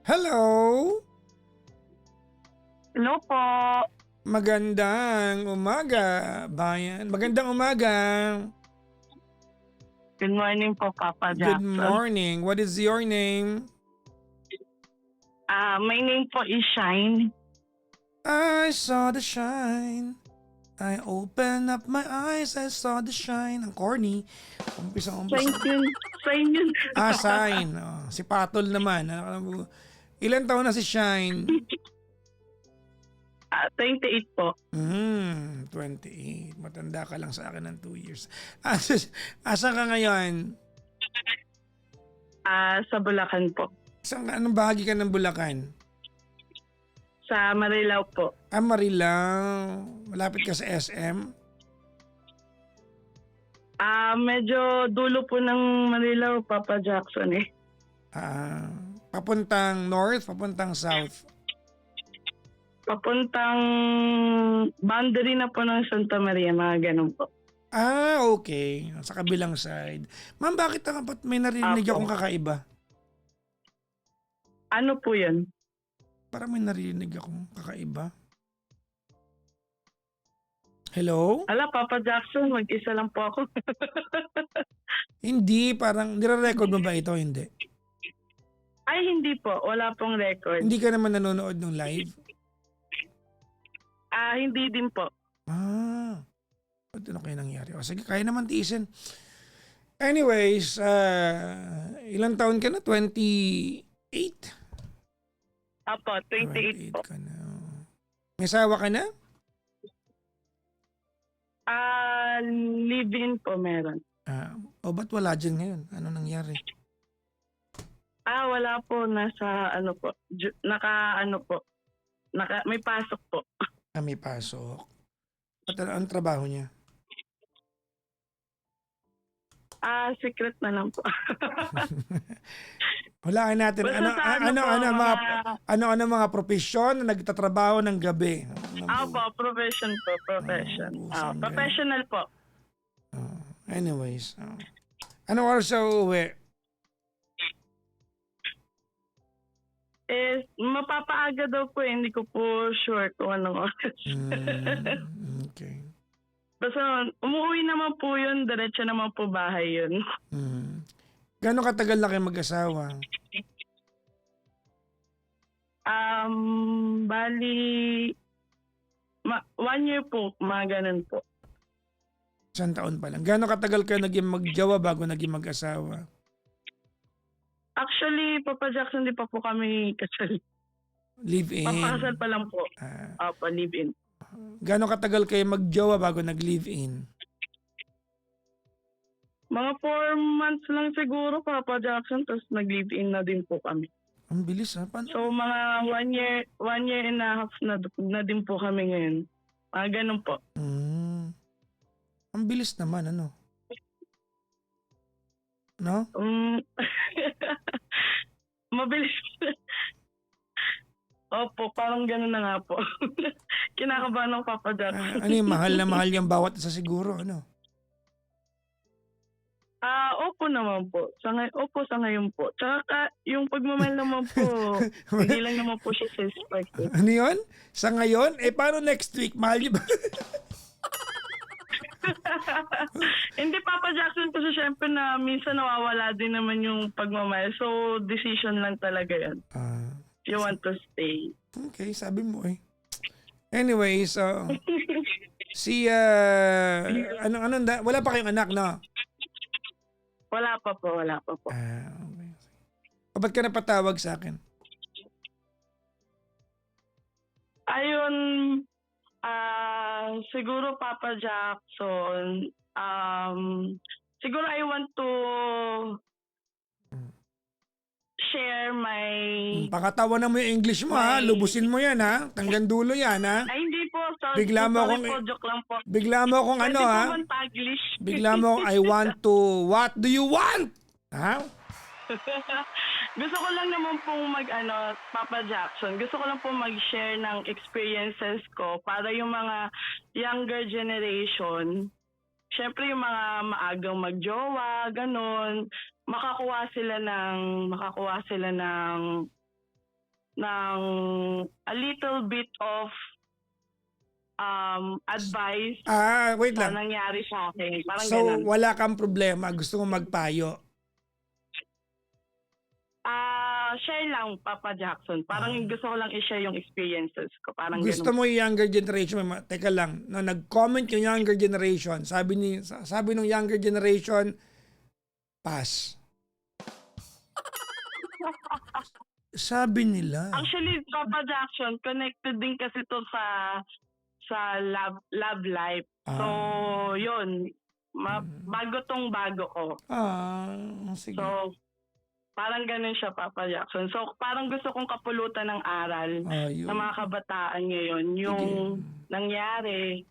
Hello! Hello po. Magandang umaga, bayan. Magandang umaga. Good morning po, Papa Good Jackson. morning. What is your name? My name po is Shine. I saw the shine. I opened up my eyes, I saw the shine. Ang corny. Umpisa. Shine yun. Shine yun. Sign. Oh, si Patol naman. Ilan taon na si Shine? 28 po. 28. Matanda ka lang sa akin ng 2 years. Asa ka ngayon? Sa Bulacan po. Anong bahagi ka ng Bulacan? Sa Marilao po. Marilao. Malapit ka sa SM? Medyo dulo po ng Marilao, Papa Jackson eh. Papuntang north, papuntang south? Papuntang boundary na po ng Santa Maria, mga ganun po. Okay. Sa kabilang side. Ma'am, bakit may narinig Apo. akong kakaiba? Ano po yun? Parang may narinig akong kakaiba. Hello? Ala, Papa Jackson, mag-isa lang po ako. Hindi, parang nire-record mo ba ito? Hindi. Ay, hindi po. Wala pong record. Hindi ka naman nanonood ng live? Hindi din po. Ano kaya nangyari? Sige, kaya naman tiisin. Anyways, ilang taon ka na? 28? Apo, 28 po. Ka na. May asawa ka na? Live-in po meron. Ba't wala dyan ngayon? Ano nangyari? Wala po. Nasa ano po. May pasok po. May pasok. At ang trabaho niya? Secret na lang po. Hulaan natin. Ano mga profesyon na nagtatrabaho ng gabi? Po, profession po. Profession. Professional po. Anyways. Ano oras sa uuwi? Mapapaaga daw po. Hindi ko po sure kung anong oras. Okay. Basta umuwi naman po yun. Diretso naman po bahay yun. Gano'ng katagal na kayo mag-asawa? Bali, 1 year po. Mga ganun po. Isang taon pa lang. Gano'ng katagal kayo naging magjawa bago naging mag-asawa? Actually, Papa Jackson, di pa po kami kasal. Live-in? Papakasal pa lang po. Live-in. Gano'ng katagal kayo magjawa bago nag-live-in? Mga 4 months lang siguro, Papa Jackson, tapos nag-live-in na din po kami. Ang bilis ha? Paano? So, mga 1 year and a half na din po kami ngayon. Ganun po. Ang bilis naman, ano? No? Mabilis. Opo, parang ganun na nga po. Kinakabahan ng Papa Jackson. Ano yung mahal na mahal yung bawat isa siguro, ano? Opo naman po. Sa ngayon po. Tsaka yung pagmamahal naman po, hindi lang naman po siya suspected. Ano yun? Sa ngayon? Paano next week? Mahal niyo ba? Hindi, Papa Jackson, kasi syempre na minsan nawawala din naman yung pagmamahal. So, decision lang talaga yan. You want to stay. Okay, sabi mo eh. Anyway, so wala pa kayong anak, no? Wala pa po. Okay. Ba't ka napatawag sa akin? Ayun, siguro Papa Jackson, siguro I want to share my... Pakatawanan mo yung English mo ha. Lubusin mo yan ha. Tanggang dulo yan ha. Ay, hindi po. Sorry, Bigla mo sorry akong- po. Joke lang po. Bigla mo akong Pwede ano po ha. bang Taglish? Bigla mo akong I want to, what do you want? Ha? Gusto ko lang naman pong Papa Jackson, gusto ko lang pong mag-share ng experiences ko para yung mga younger generation, syempre yung mga maagang magjowa, ganun, makakuha sila ng ng a little bit of advice Wait sa lang. nangyari sa akin. Parang So, ganun. wala kang problema. Gusto mo magpayo. Share lang, Papa Jackson. Parang Ah. gusto ko lang i-share yung experiences ko. Parang Gusto ganun. mo yung younger generation. Teka lang. No, nag-comment yung younger generation. Sabi ng younger generation, pass. Sabi nila. Actually, Papa Jackson, connected din kasi to sa love life. So, yun. Bago ko. Sige. So, parang ganun siya, Papa Jackson. So, parang gusto kong kapulutan ng aral Yun. ng mga kabataan ngayon. Yung nangyari,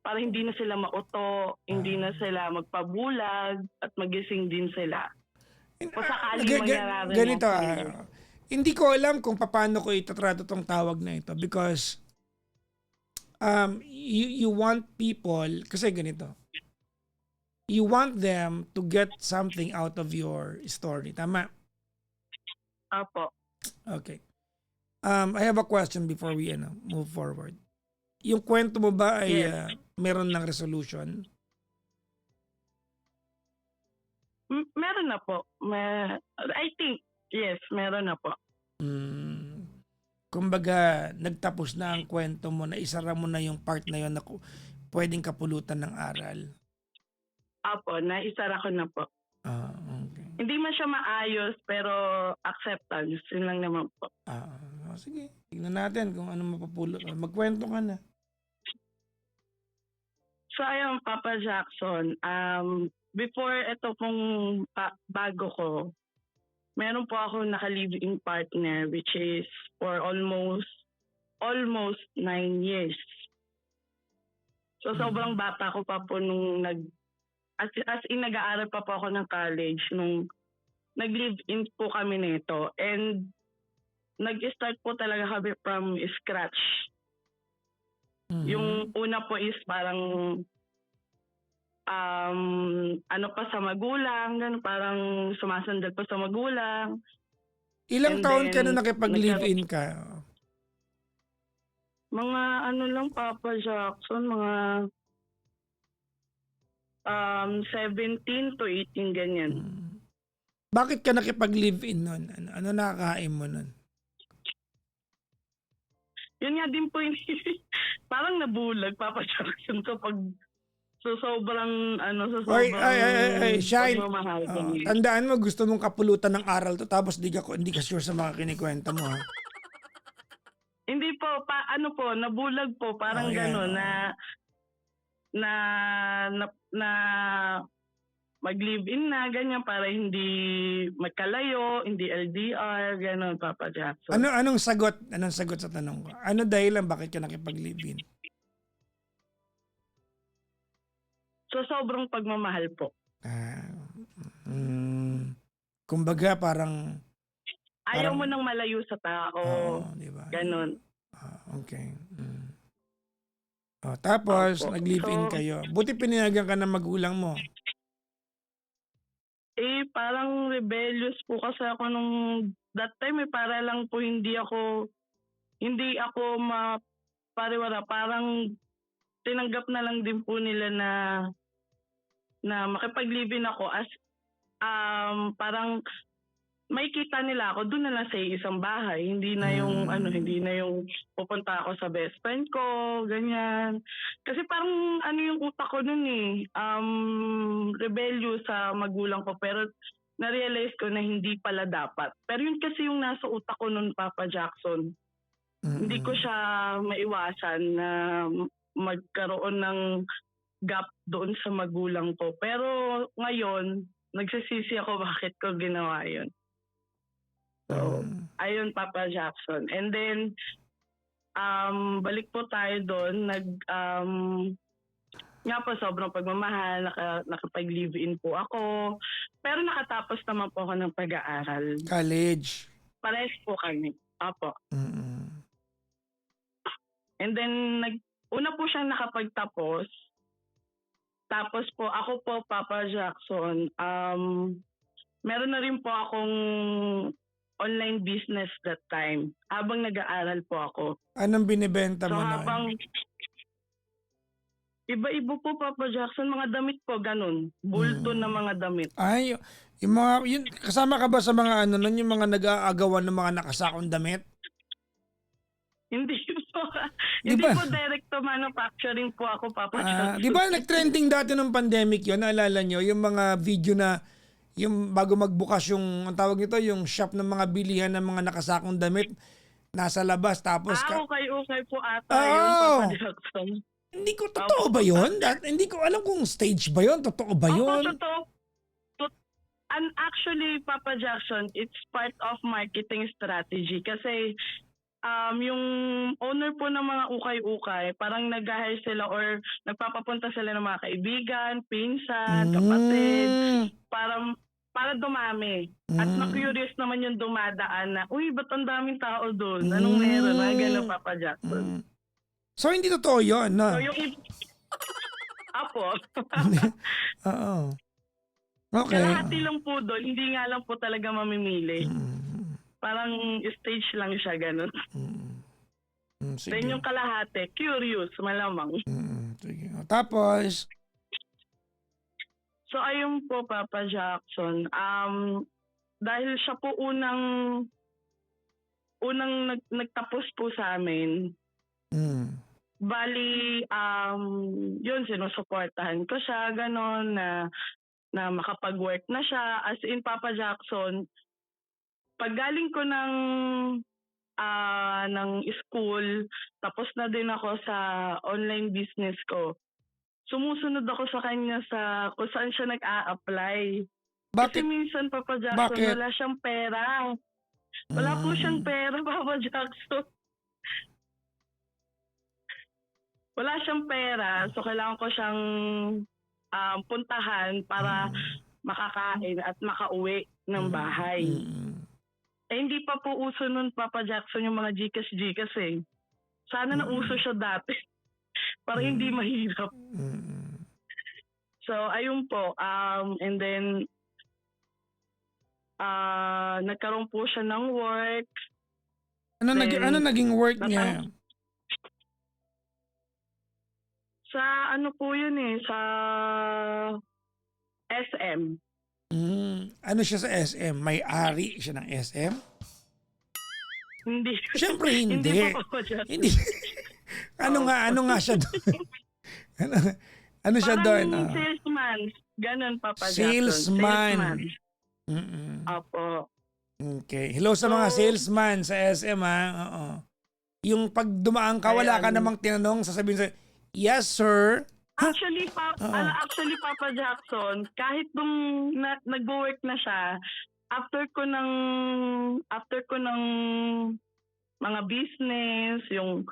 para hindi na sila mauto, hindi na sila magpabulag, at magising din sila. Kung sakali mangyari Ganito, sa kanila. hindi ko alam kung paano ko itatrato tong tawag na ito because you want people, kasi ganito, you want them to get something out of your story. Tama? Apo. Okay. I have a question before we move forward. Yung kwento mo ba ay meron ng resolution? Meron na po. I think, yes, meron na po. Kumbaga, nagtapos na ang kwento mo, na isara mo na yung part na yun na pwedeng kapulutan ng aral. Apo, naisara ko na po. Okay. Hindi man siya maayos, pero acceptance. Yun lang naman po. Sige, tignan natin kung ano mapapulot. Magkwento ka na. So, ayun, Papa Jackson, before ito pong bago ko, meron po ako naka-live-in partner which is for almost 9 years. So, sobrang bata ko pa po nung as in nag-aaral pa po ako ng college nung nag-live-in po kami nito. And nag-start po talaga kami from scratch. Yung una po is parang ano pa sa magulang, ganun, parang sumasandal pa sa magulang. Ilang taon ka na nakipag-live-in ka? Mga ano lang, Papa Jackson, mga 17 to 18 ganyan. Bakit ka nakipag-live-in nun? Ano nakakain mo nun? Yun nga din po yung parang nabulag, Papa Jackson, kapag sobrang Shine. pagmamahal. Tandaan mo, gusto mong kapulutan ng aral to tapos hindi ka sure sa mga kinikwento mo. Ha? Hindi po, nabulag po, parang gano'n na mag-live-in na, ganyan, para hindi magkalayo, hindi LDR, gano'n, Papa Jackson. Anong sagot sa tanong ko? Ano dahilan bakit ka nakipag-live-in? So, sobrang pagmamahal po. Kumbaga parang ayaw mo nang malayo sa tao. Diba? Ganon. Okay. Tapos, nag-live-in kayo. Buti pinayagan ka ng magulang mo. Parang rebellious po kasi ako nung that time. Para lang po hindi ako mapariwara. Parang tinanggap na lang din po nila na makipag-live-in ako as parang may kita nila ako doon na lang sa isang bahay, hindi na yung pupunta ako sa best friend ko, ganyan. Kasi parang yung utak ko noon rebellious sa magulang ko, pero na-realize ko na hindi pala dapat. Pero yun kasi yung nasa utak ko noon, Papa Jackson. Hindi ko siya maiwasan na magkaroon ng gap doon sa magulang ko. Pero ngayon, nagsisisi ako bakit ko ginawa yun. So, ayun, Papa Jackson. And then, balik po tayo doon. Nga po, sobrang pagmamahal. Nakapag-live-in po ako. Pero nakatapos naman po ako ng pag-aaral. College? Pares po kami. Apo. And then, una po siyang nakapagtapos. Tapos po, ako po, Papa Jackson, meron na rin po akong online business that time habang nag-aaral po ako. Anong binibenta So mo habang nun? iba-iba po Papa Jackson, mga damit po ganun. Bulto na mga damit. Ay, yung mga, yun, kasama ka ba sa mga ano nun, yung mga nag-aagawan ng mga nakasakong damit? Hindi po. Di Hindi ba? po direct to manufacturing po ako Papa Jackson. Di ba nag-trending dati ng pandemic yun? Naalala nyo? Yung mga video na, yung bago magbukas yung, ang tawag nito, yung shop ng mga bilihan ng mga nakasakong damit, nasa labas, tapos, Okay po ata Oo. yun Papa Jackson. hindi ko, totoo ba yun? Hindi ko alam kung stage ba yun, totoo ba Opo, yun? totoo. And actually, Papa Jackson, it's part of marketing strategy kasi yung owner po ng mga ukay-ukay, parang nag-hire sila or nagpapapunta sila ng mga kaibigan, pinsan, kapatid, para dumami. At na-curious naman yung dumadaan na, uy, ba't ang daming tao doon? Anong meron? Mga gano'n, Papa Jackson. So, hindi totoo yun, no? So, yung Apo. Oo. Okay. Kalahati lang po doon, hindi nga lang po talaga mamimili. Parang stage lang siya, ganun. Sige. Then yung kalahati, curious, malamang. Sige. Tapos, So ayun po, Papa Jackson, dahil siya po unang nagtapos po sa amin, bali, yun, sinusuportahan ko siya, gano'n, na makapag-work na siya. As in, Papa Jackson, pag galing ko ng school, tapos na din ako sa online business ko, sumusunod ako sa kanya sa kung saan siya nag-a-apply. Kasi bakit? minsan, Papa Jackson, Bakit? wala siyang pera. Wala po siyang pera, Papa Jackson. Wala siyang pera, so kailangan ko siyang puntahan para makakain at makauwi ng bahay. Eh, hindi pa po uso nun, Papa Jackson, yung mga Gcash eh. Sana na uso siya dati. Para hindi mahirap. So, ayun po. And then, nagkaroon po siya ng work. Ano naging work niya? Sa ano po yun sa SM. Ano siya sa SM? May-ari siya ng SM? Hindi. Siyempre hindi. Hindi po, Papa Jackson. Hindi. ano nga siya doon? ano siya doon? Parang salesman. Ganon, Papa Jackson. Salesman. Opo. Okay. Hello sa mga salesman sa SM, ha? Oo. Yung pag dumaan ka, wala ka namang tinanong, sasabihin sa'yo, yes, sir. Actually, Papa Jackson, kahit nung nag-work na siya, after ko ng mga business, yung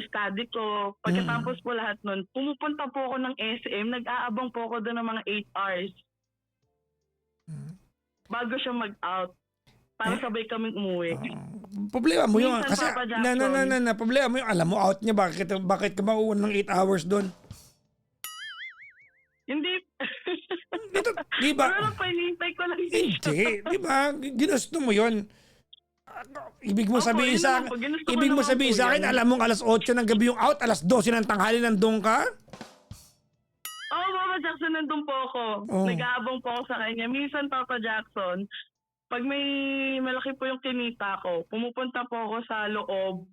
study ko, pagkatapos po lahat nun, pumupunta po ako ng SM, nag-aabang po ako doon ng mga 8 hours. Bago siya mag-out. Para sabay kaming umuwi. Problema mo yun. Minsan, Kasi, Papa Jackson. problema mo yun. Alam mo, out niya. Bakit ka mauuna ng 8 hours doon? Hindi. Di ba? Pero pinintay ko lang Hindi. Di ba? Ginusto mo yun. Ibig mo Opo, sabihin yun sa naman po. Ginusto ko ibig mo naman sabihin po sa akin, yan. alam mong alas 8 ng gabi yung out, alas 12 ng tanghali nandun ka? Oo, Papa Jackson, nandun po ako. Oh. Nag-aabang po ako sa kanya. Minsan, Papa Jackson, pag may malaki po yung kinita ko, pumupunta po ako sa loob.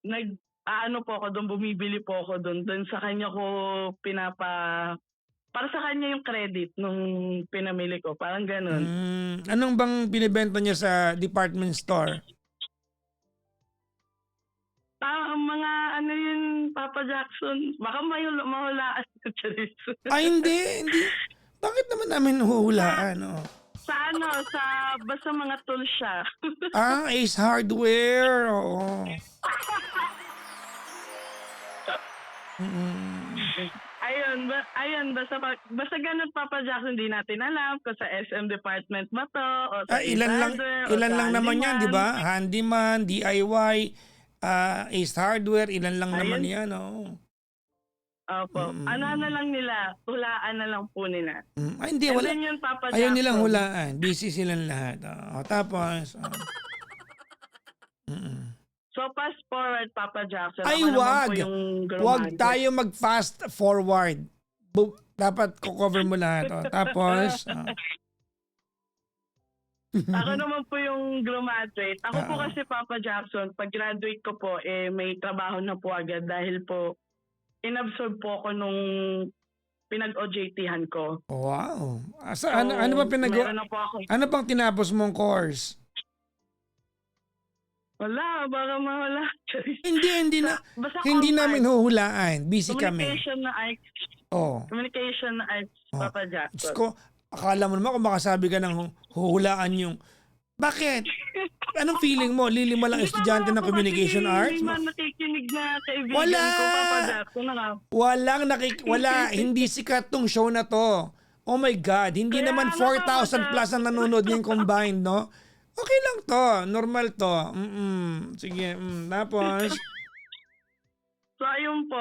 Nag-aano po ako doon, bumibili po ako doon. Doon sa kanya ko para sa kanya yung credit nung pinamili ko. Parang ganun. Anong bang binibenta niya sa department store? Mga ano yun, Papa Jackson, baka mahulaan. Ay, hindi. Bakit naman namin huhulaan? Sa basta mga tools siya. Ace Hardware. Oo. Ayun, basta ganun, Papa Jackson, di natin alam kung sa SM department ba to, o sa Ilan lang naman yan, di ba? Handyman, DIY, Ace Hardware, ilan lang naman yan. Opo. Ano na lang nila, hulaan na lang po nila. Ay hindi, And wala. then yun, Papa Ayaw nilang Jackson. hulaan. Busy silang lahat. Tapos, So, fast forward, Papa Jackson. ay Ako naman po wag. yung Wag grumante. tayo mag-fast forward. Dapat ko-cover mo lahat. Tapos, Ako naman po yung graduate. Ako po Ah. kasi, Papa Jackson, pag graduate ko po, may trabaho na po agad dahil po, inabsorb po ako nung pinag-OJT-han ko. wow. So, Ano ba meron na po ako. ano bang tinapos mong course? Wala, baka mawala. Hindi na. Basta Hindi compact. namin huhulaan. Busy kami. Communication na arts. Oh. Communication na arts, Papa Diyos Jackson. ko, akala mo naman kung makasabi ka ng huhulaan yung... Bakit? Anong feeling mo? Lili mo lang Hindi pa estudyante ba ng ako communication kasi arts? Hindi man nakikinig na kaibigan Wala! ko, Papa Jackson. Wala. Hindi sikat tong show na to. Oh my God. Hindi Kaya naman nga, 4,000 plus ang nanonood ngayon combined, no? Okay lang to. Normal to. Sige. Tapos, So, ayun po,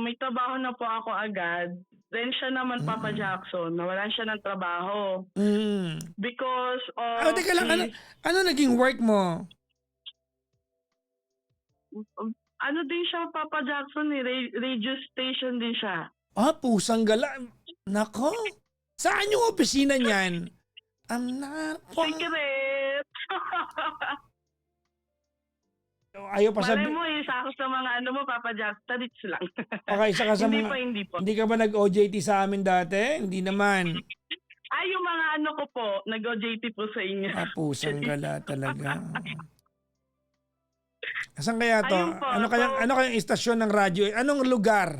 may trabaho na po ako agad. Then siya naman, Papa Jackson, nawalan siya ng trabaho. Because of teka lang. his- Ano naging work mo? ano din siya, Papa Jackson, radio station din siya. Pusang gala. Nako. Saan yung opisina niyan? I'm not... Secret! Ayaw pa Malay sabi. mo, isa ako sa mga ano mo, Papa Jackson, tadits lang. Okay, isa ka sa Hindi mga... po, hindi po. Hindi ka ba nag-OJT sa amin dati? Hindi naman. Ay, yung mga ano ko po, nag-OJT po sa inyo. Pusang gala talaga. Saan kaya to? Ayun po, Ano kayang istasyon ng radyo? Anong lugar?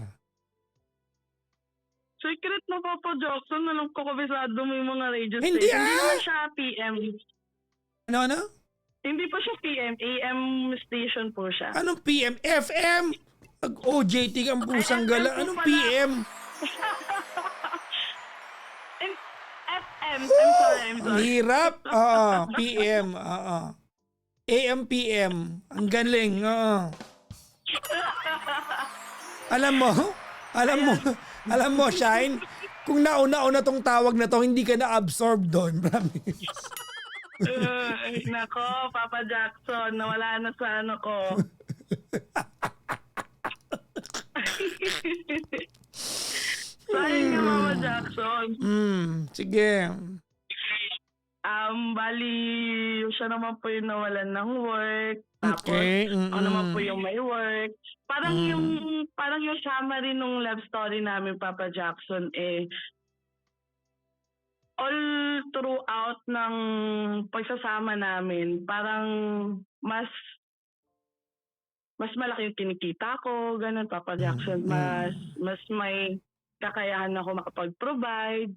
Secret na, Papa Jackson, nalang ko kabisado mo yung mga radio Hindi, station. Hindi naman siya PM. Ano? Hindi po siya PM, AM station po siya. Anong PM? FM? Nag-OJT kang pusang gala. Anong PM? FM, I'm sorry. Ang hirap. PM. AM, PM. Ang galing. Alam mo, Shine, kung nauna-una tong tawag na to, hindi ka na-absorb doon. Promise. Nako, Papa Jackson, nawala na sa ano ko. Sayang nga, Mama Jackson. Sige. Bali, siya naman po yung nawalan ng work. Tapos, Okay. ako naman po yung may work. Parang yung summary nung love story namin, Papa Jackson, all throughout ng pagsasama namin, parang mas malaki yung kinikita ko, ganun, Papa Jackson. Mas may kakayahan ako makapag-provide.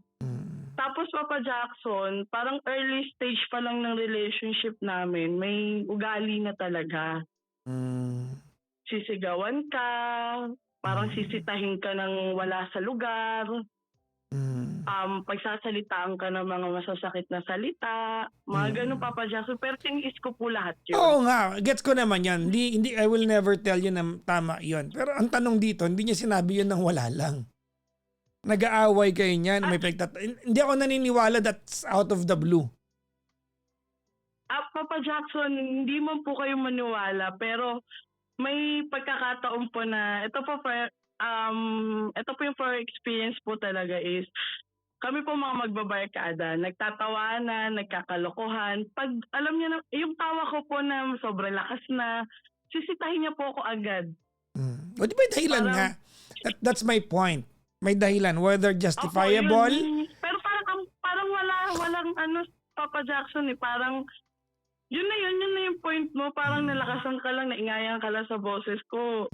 Tapos, Papa Jackson, parang early stage pa lang ng relationship namin, may ugali na talaga. Sisigawan ka, parang sisitahin ka ng wala sa lugar. Pagsasalitaan ka ng mga masasakit na salita, mga ganun, Papa Jackson. Pero tinis ko po lahat yun. Oo nga, gets ko naman yan. Hindi, I will never tell you na tama yon. Pero ang tanong dito, hindi niya sinabi yun ng wala lang. Nag-aaway kayo niyan. Hindi ako naniniwala that's out of the blue. Papa Jackson, hindi mo po kayo maniwala, pero may pagkakataon po na, ito po yung for experience po talaga is, kami po mga magbabarkada, nagtatawanan, nagkakalokohan. Pag alam niya na, yung tawa ko po na sobrang lakas na, sisitahin niya po ako agad. O di ba dahilan nga? That's my point. May dahilan, whether justifiable. Opo, pero parang walang ano, Papa Jackson parang, yun na yung point mo, parang nalakasan ka lang, naingayan ka lang sa boses ko.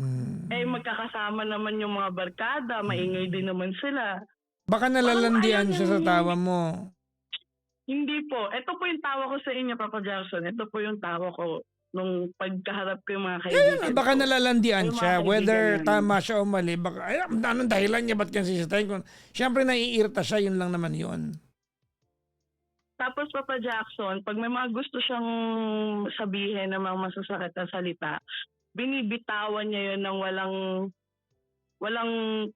Magkakasama naman yung mga barkada, maingay din naman sila. Baka nalalandian siya sa tawa mo. Hindi po. Ito po yung tawa ko sa inyo, Papa Jackson. Ito po yung tawa ko nung pagkaharap ko yung mga kaibigan ko. Baka nalalandian Yung mga siya, kaibigan whether namin. tama siya o mali. Baka, anong dahilan niya, ba't kaya sisitahin? Siyempre naiirita siya, yun lang naman yun. Tapos, Papa Jackson, pag may mga gusto siyang sabihin ng mga masasakit na salita, binibitawan niya yun ng walang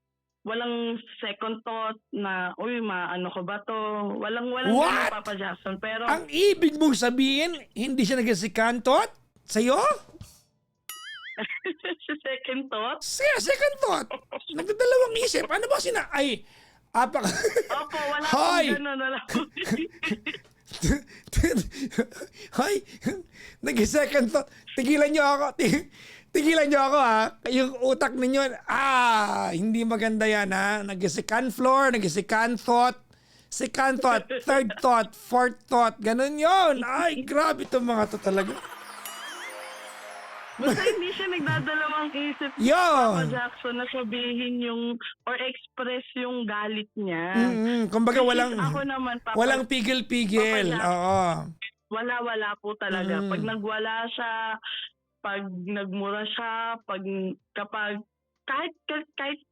walang second thought na, uy, maano ko ba to? Walang ganun, What? Papa Jackson. Pero, Ang ibig mong sabihin, hindi siya nagsikantot sa'yo? sa second thought, Second thought. Nagdadalawang isip. Ano ba ay, apak. opo, wala pong Hoy! ganun. Wala po. Hoy! Nag-second thought. Tigilan nyo ako. Tigilan nyo ako ha. Yung utak ninyo, hindi maganda yan ha. Nag-second floor, nag-second thought. Second thought, third thought, fourth thought. Ganun yun. Ay, grabe itong mga to talaga. Basta hindi siya nagdadalawang isip, Papa Yun. Jackson, na sabihin yung, or express yung galit niya. Kumbaga Which is walang, ako naman, walang pigil-pigil. Papa Jack. Oo. Wala po talaga. Pag nagwala siya, pag nagmura siya, kahit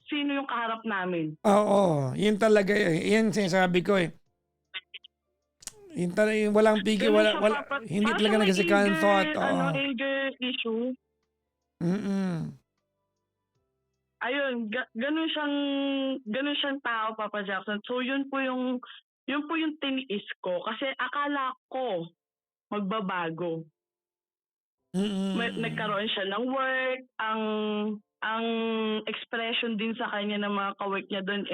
sino yung kaharap namin. Oo. Yun talaga. Yan sinasabi ko eh. Yun talaga, yung walang pigil, Ganun siya, hindi parang talaga siya may nag-second thought. Oo. anger issue. Ayun, ganun siyang tao, Papa Jackson. So yun po yung tiniis ko kasi akala ko magbabago. Nagkaroon siya ng work, ang expression din sa kanya ng mga ka-work niya doon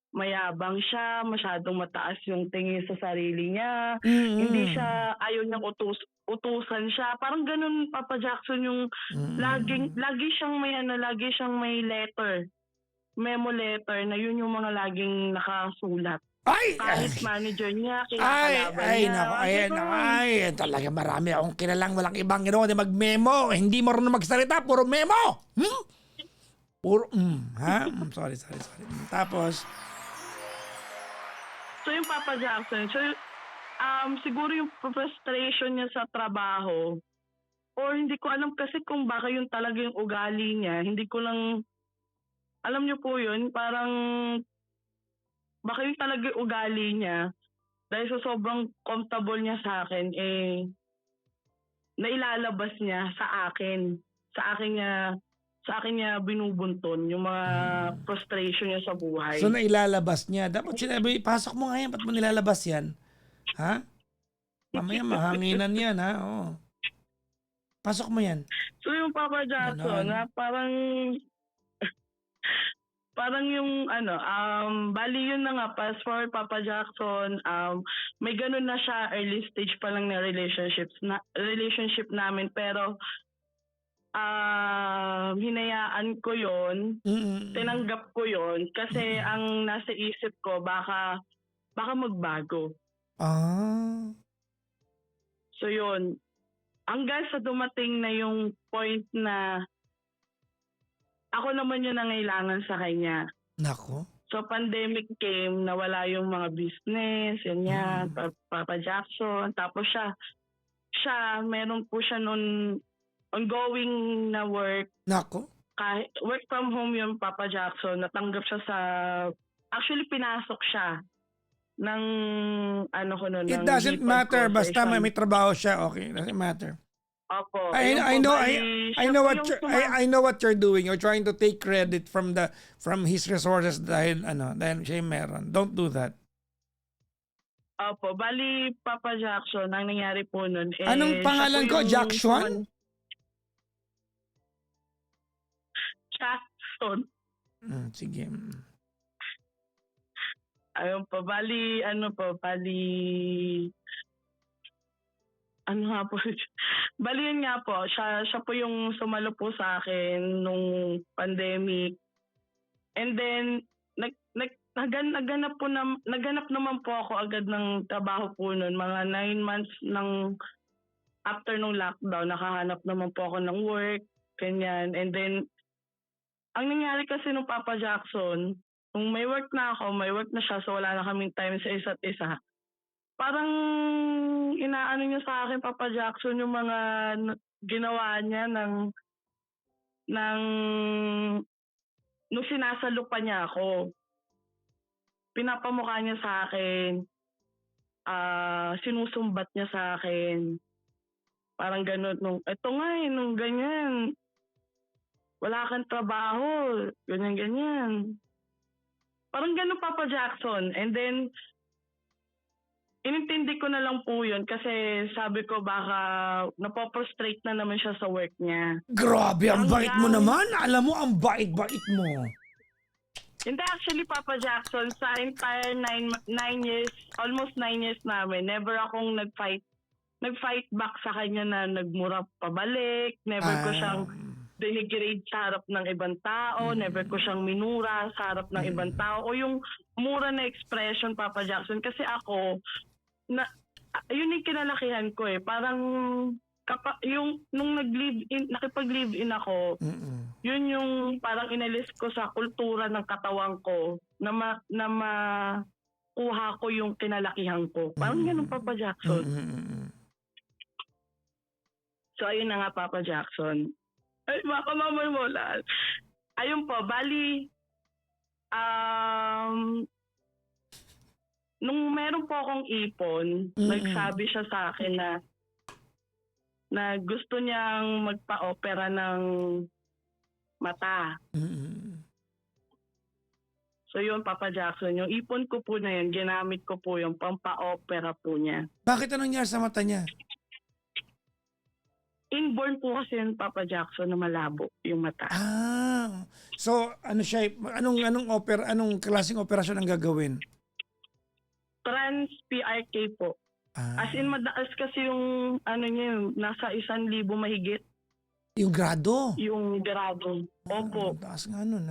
mayabang siya, masyadong mataas yung tingin sa sarili niya. Hindi siya, ayaw niyang utusan siya. Parang ganun, Papa Jackson, yung lagi siyang may letter. Memo letter na yun yung mga laging nakasulat. Kahit manager niya, kinakalaban niya. Talaga marami akong kilalang walang ibang ginawa na mag-memo. Hindi marunong magsalita, puro memo. Puro, sorry. Tapos, so yung Papa Jackson, siguro yung frustration niya sa trabaho, or hindi ko alam kasi kung baka yun talaga yung ugali niya. Hindi ko lang, alam niyo po yun, parang baka yun talaga yung ugali niya. Dahil sa sobrang comfortable niya sa akin, nailalabas niya sa akin. Sa akin niya binubunton yung mga frustration niya sa buhay. so nailalabas niya. Dapat sinabi, pasok mo nga yan. Ba't mo nilalabas yan? Ha? Mamaya mahanginan yan, ha? Oo. Pasok mo yan. So yung Papa Jackson, na parang yung bali yun na nga, fast forward, Papa Jackson, may ganun na siya, early stage pa lang na relationship namin, pero hinayaan ko yon, tinanggap ko yon kasi ang nasa isip ko baka magbago. So yun, hanggang sa dumating na yung point na ako naman yung nangailangan sa kanya. Nako. So pandemic came, nawala yung mga business, yan, Papa Jackson. Tapos siya, meron po siya nun ongoing na work. Nako. Kahit work from home yung Papa Jackson, natanggap siya actually pinasok siya ng It doesn't matter, basta may trabaho siya, okay, doesn't matter. Opo. I know what you're doing. You're trying to take credit from his resources dahil siya yung meron. Don't do that. Opo, bali Papa Jackson, ang nangyari po nun Anong pangalan ko? Jackson? Jackson. Sige. Ayun po, bali yun nga po, siya po yung sumalo po sa akin nung pandemic. And then, naghanap naman po ako agad ng trabaho po nun. Mga 9 months after nung lockdown, nakahanap naman po ako ng work, ganyan. And then, ang nangyari kasi nung Papa Jackson, kung may work na ako, may work na siya, so wala na kaming time sa isa't isa. Parang inaano niya sa akin, Papa Jackson, yung mga ginawa niya nung sinasalo pa niya ako. Pinapamukha niya sa akin, sinusumbat niya sa akin. Parang ganun, nung ganyan. wala kang trabaho, ganyan-ganyan. Parang gano'n, Papa Jackson. And then, inintindi ko na lang po yun kasi sabi ko baka napoprostrate na naman siya sa work niya. Grabe, ang bait mo Hanggang- naman. Alam mo, ang bait-bait mo. Hindi, actually, Papa Jackson, sa entire 9 years, almost 9 years namin, never akong nag-fight back sa kanya na nagmura pabalik. Never ko siyang denigrate sa harap ng ibang tao. Never ko siyang minura sa harap ng ibang tao. O yung mura na expression, Papa Jackson. Kasi ako, yun yung kinalakihan ko eh. Parang, nung nakipag-live-in ako, yun yung parang inalis ko sa kultura ng katawan ko na makuha ko yung kinalakihan ko. Parang ganun, Papa Jackson. So, ayun na nga, Papa Jackson. Ay, baka mamay mo lang. Ayun po, bali, nung meron po akong ipon, nagsabi siya sa akin na gusto niyang magpa-opera ng mata. So yun, Papa Jackson, yung ipon ko po na yun, ginamit ko po yung pampa-opera po niya. Bakit anong nangyari sa mata niya? Inborn po kasi yun, Papa Jackson, na malabo yung mata. So ano siya, anong klaseng operasyon ang gagawin? Trans-PRK po. As in, madaas kasi yung niya, nasa 1,000 mahigit. Yung grado? Yung grado. Opo. Taas nga nun.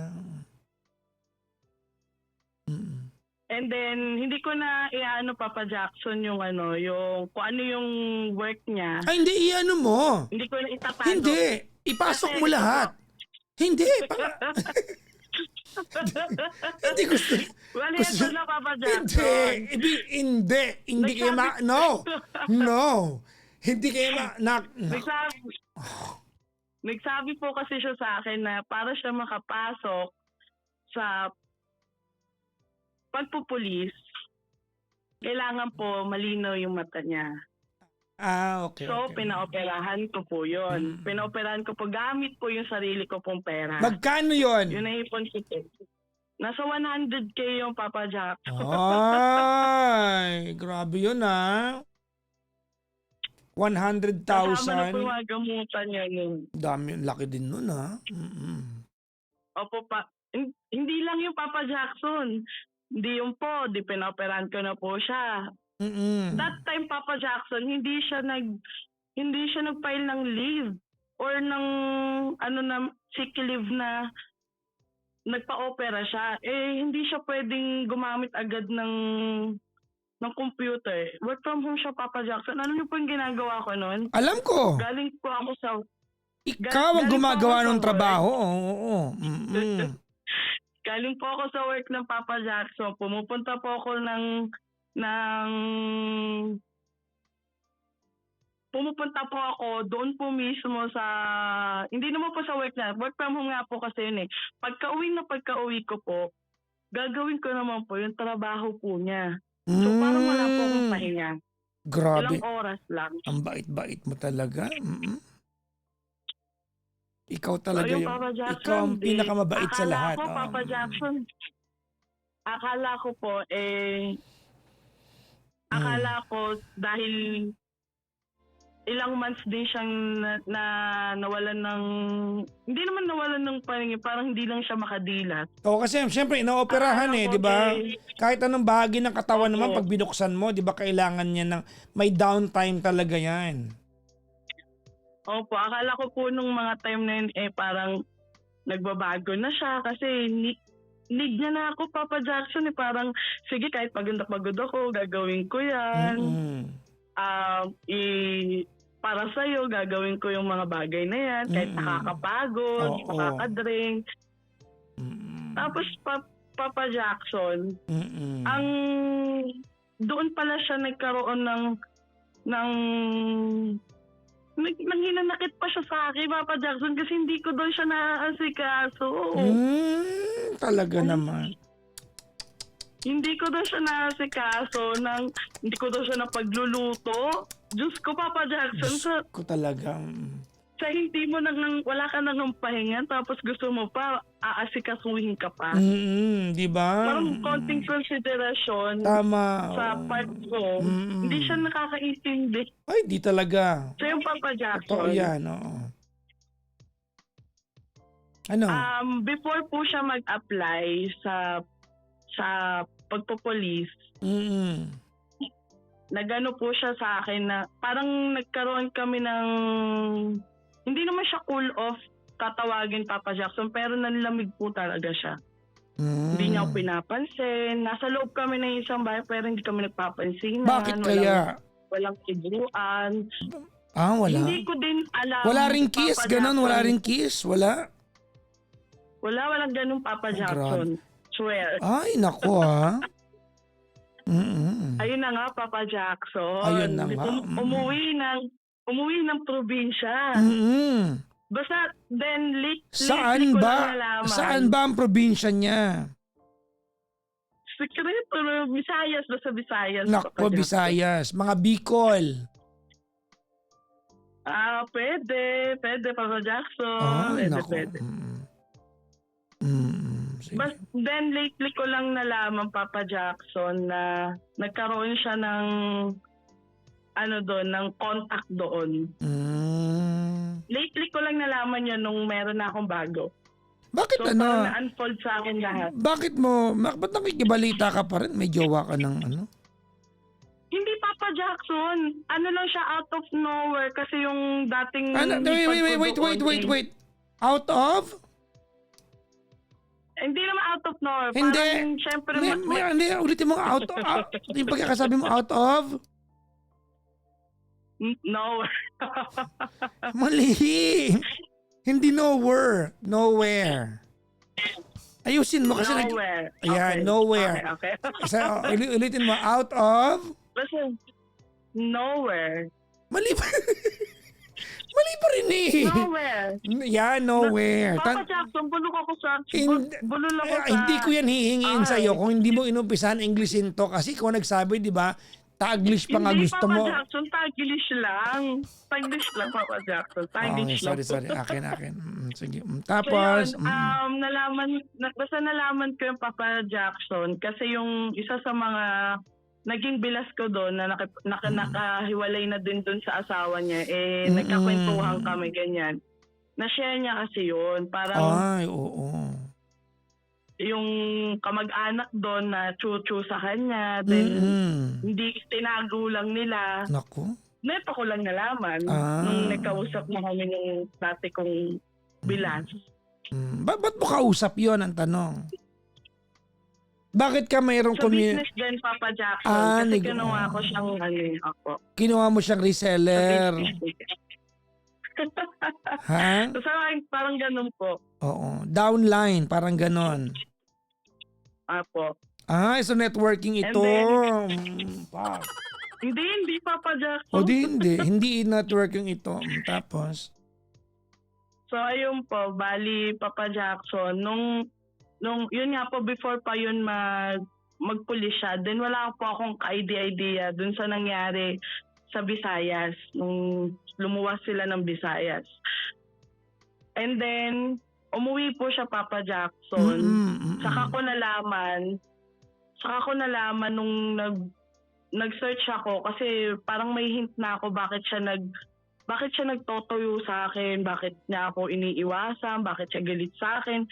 And then, hindi ko na Papa Jackson, yung yung kung ano yung work niya. Ay, hindi, iano mo. Hindi ko na itatago. Hindi, ipasok mo lahat. Hindi, hindi gusto. Well, ito na, Papa Jackson. Hindi kayo no. Hindi kayo Nagsabi po kasi siya sa akin na para siya makapasok sa pagpupulis, kailangan po malinaw yung mata niya. Okay. So, pinaoperahan ko po yun. Pinaoperahan ko po, gamit po yung sarili ko pong pera. Magkano yun? Yun na ipon ko. Nasa 100K yung Papa Jackson. Ay, grabe yun 100,000. Kasama na po yung mga gamutan niya yun. Dami, laki din nun Opo pa. Hindi lang yung Papa Jackson. Hindi yung po, pinaoperahan ko na po siya. That time, Papa Jackson, hindi siya nag-file ng leave or ng sick leave na nagpa-opera siya. Hindi siya pwedeng gumamit agad ng computer. Work from home siya, Papa Jackson. Ano niyo po yung ginagawa ko noon? Alam ko. Galing po ako sa... Ikaw ang gumagawa ng trabaho. Oo. Galing po ako sa work ng Papa Jackson. Pumupunta po ako pumupunta po ako doon po mismo sa, hindi naman po sa work na, work from home nga po kasi yun eh. Pagka-uwi ko po, gagawin ko naman po yung trabaho po niya. So parang wala po akong pahinga. Grabe. Ilang oras lang. Ang bait-bait mo talaga. Ikaw talaga So, yung, Papa Jackson, ikaw ang pinakamabait sa lahat. Akala ko, Papa Jackson, akala ko po, akala ko dahil ilang months din siyang nawalan ng, hindi naman nawalan ng paningin, parang hindi lang siya makadilat. Oo, kasi siyempre inaoperahan di ba? Kahit anong bahagi ng katawan naman pag binuksan mo, di ba kailangan niya ng may downtime talaga yan. Opo, akala ko po nung mga time na yun, parang nagbabago na siya kasi need niya na ako, Papa Jackson. Parang, sige, kahit pagod na pagod ako, gagawin ko yan. Para sa'yo, gagawin ko yung mga bagay na yan. Kahit nakakapagod, nakakadrink. Tapos, Papa Jackson, doon pala siya nagkaroon ng nanghinanakit pa siya sa akin, Papa Jackson, kasi hindi ko doon siya naaasikaso. Talaga naman. Hindi ko daw siya naasikaso, hindi ko daw siya napagluluto. Diyos ko, Papa Jackson. Diyos ko talagang... Sa hindi mo nang, wala ka nang pahinga, tapos gusto mo pa, aasikasuhin ka pa. Di ba? Parang konting konsiderasyon Tama. sa part ko, hindi siya nakakaintindi. Ay, di talaga. So yung Papa Totoo Jackson, yan, oo. Ano? before po siya mag-apply sa pagpopolis, Mm-mm. nagano po siya sa akin na parang nagkaroon kami ng, hindi naman siya cool off tatawagin Papa Jackson, pero nanlamig po talaga siya. Hindi niya ako pinapansin. Nasa loob kami ng isang bahay pero hindi kami nagpapansin. Bakit kaya? Walang kiguan. Wala. Hindi ko din alam. Wala ring kiss? Papa Ganon? Jackson. Wala ring kiss? Wala? Walang ganun Papa Jackson. Swear. Ay, naku Ayun na nga Papa Jackson. Ayun na nga. Umuwi ng probinsya. Basta then Saan ko ba? lang nalaman. Saan ba ang probinsya niya? Secret, Visayas, basta Visayas. Naku, Papa Jackson. Visayas. Mga Bicol. Pwede Papa Jackson. Ay, Pwede, naku. pwede. Sige. But then lately ko lang nalaman Papa Jackson na nagkaroon siya ng ng contact doon. Lately ko lang nalaman yun nung meron na akong bago. Bakit So parang na-unfold sa akin lahat. Ba't nakikibalita ka pa rin? May jowa ka ng Hindi Papa Jackson. Lang siya out of nowhere kasi yung dating... Wait. Out of? Hindi naman out of nowhere. Hindi. Parang syempre... Hindi, ulitin mo out of. Yung pagkakasabi mo out of? Nowhere. Mali. Hindi nowhere. Nowhere. Ayusin mo kasi Nowhere. Ayan, nowhere. Okay. Ulitin mo out of? Basta, nowhere. Mali pa. Mali pa rin eh. Nowhere. Yeah, nowhere. Papa Jackson, bulok ako sa... Bulol ako sa... Hindi ko yan hihingiin sa'yo kung hindi mo inumpisahan Englishin to kasi kung nagsabi, di ba, Taglish pa nga gusto mo. Hindi Papa Jackson, Taglish lang. Taglish lang Papa Jackson. Taglish lang. Sorry. Akin. Sige. Tapos... So yun, basta nalaman ko yung Papa Jackson kasi yung isa sa mga naging bilas ko doon na nakahiwalay na din doon sa asawa niya, nagkakwentuhan kami ganyan. Na-share niya kasi yun. Parang... Ay, oo. Yung kamag-anak doon na chuchu sa kanya, then hindi tinago lang nila. Naku. Neto ko lang nalaman nung nagkausap na kami ng dati kong bilas. Ba't mo kausap yun ang tanong? Bakit ka mayroong Sa business din, Papa Jackson. Kasi kinuha ko siyang ako. Kinuha mo siyang reseller. Ha? So parang ganun po. Oo. Downline, parang ganon. Apo. So networking ito. Hindi Papa Jackson. O hindi. Hindi networking ito. Tapos? So ayun po, bali Papa Jackson, nung yun nga po before pa yun magpulis siya, then wala po akong ka-idea dun sa nangyari sa Visayas, nung lumuwas sila ng Visayas. And then, umuwi po siya Papa Jackson. Saka ko nalaman nung nag-search ako kasi parang may hint na ako bakit siya nagtotoyo sa akin, bakit niya ako iniiwasan, bakit siya galit sa akin.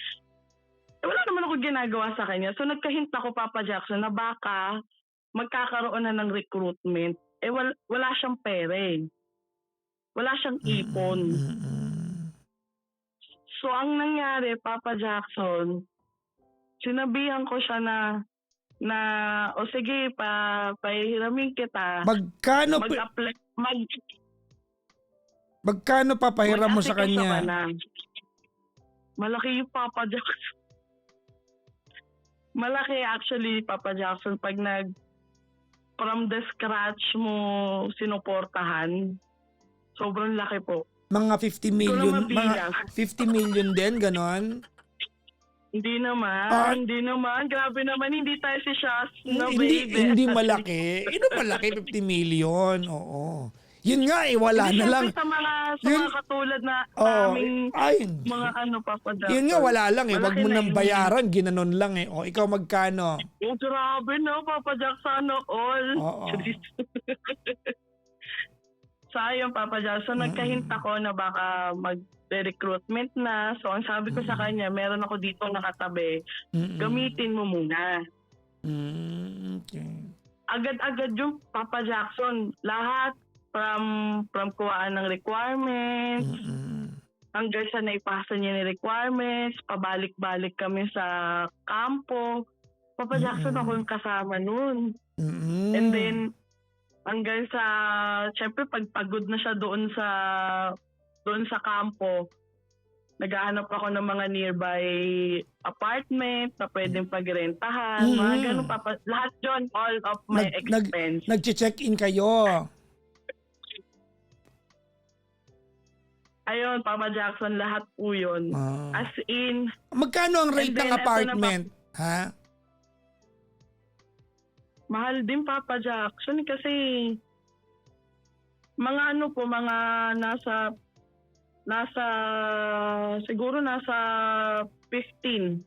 Wala naman ako ginagawa sa kanya. So nagka-hint ako Papa Jackson na baka magkakaroon na ng recruitment. Wala siyang pere. Wala siyang ipon. So ang nangyari Papa Jackson, sinabihan ko siya na sige pahiramin kita. Magkano papahiram mo sa kanya? Malaki yung Papa Jackson. Malaki actually Papa Jackson pag from the scratch mo sinuportahan. Sobrang laki po. Mga 50 million. Mga 50 million din, ganon? Hindi naman. Grabe naman, hindi tayo si Shaz na baby. Hindi malaki. Malaki 50 million, oo. Yun nga wala Hindi, na lang. syempre sa Yun- mga katulad na Oo, aming ay, mga Papa Jackson. yun nga wala lang eh. Wag Malaki mo na nang yun. bayaran, ginanon lang eh. O ikaw magkano? Oh, grabe no, Papa Jackson all. Oo. Sayang, Papa Jackson. Nagkahint ako na baka mag-recruitment na. So, ang sabi ko sa kanya, meron ako dito nakatabi. Gamitin mo muna. Okay. Agad-agad yung Papa Jackson. Lahat from kuhaan ng requirements, hanggang sa naipasa niya ni requirements, pabalik-balik kami sa kampo. Papa Jackson ako yung kasama nun. And then, hanggang sa, syempre pagpagod na siya doon sa kampo, naghahanap ako ng mga nearby apartment na pwedeng pagrentahan, mga ganun pa. Lahat yun, all of my expense. Nag-check-in kayo. Ayun, Papa Jackson, lahat po yun. As in, Magkano ang rate And then, ng eto na apartment? Ha? mahal din Papa Jackson kasi mga siguro nasa 15.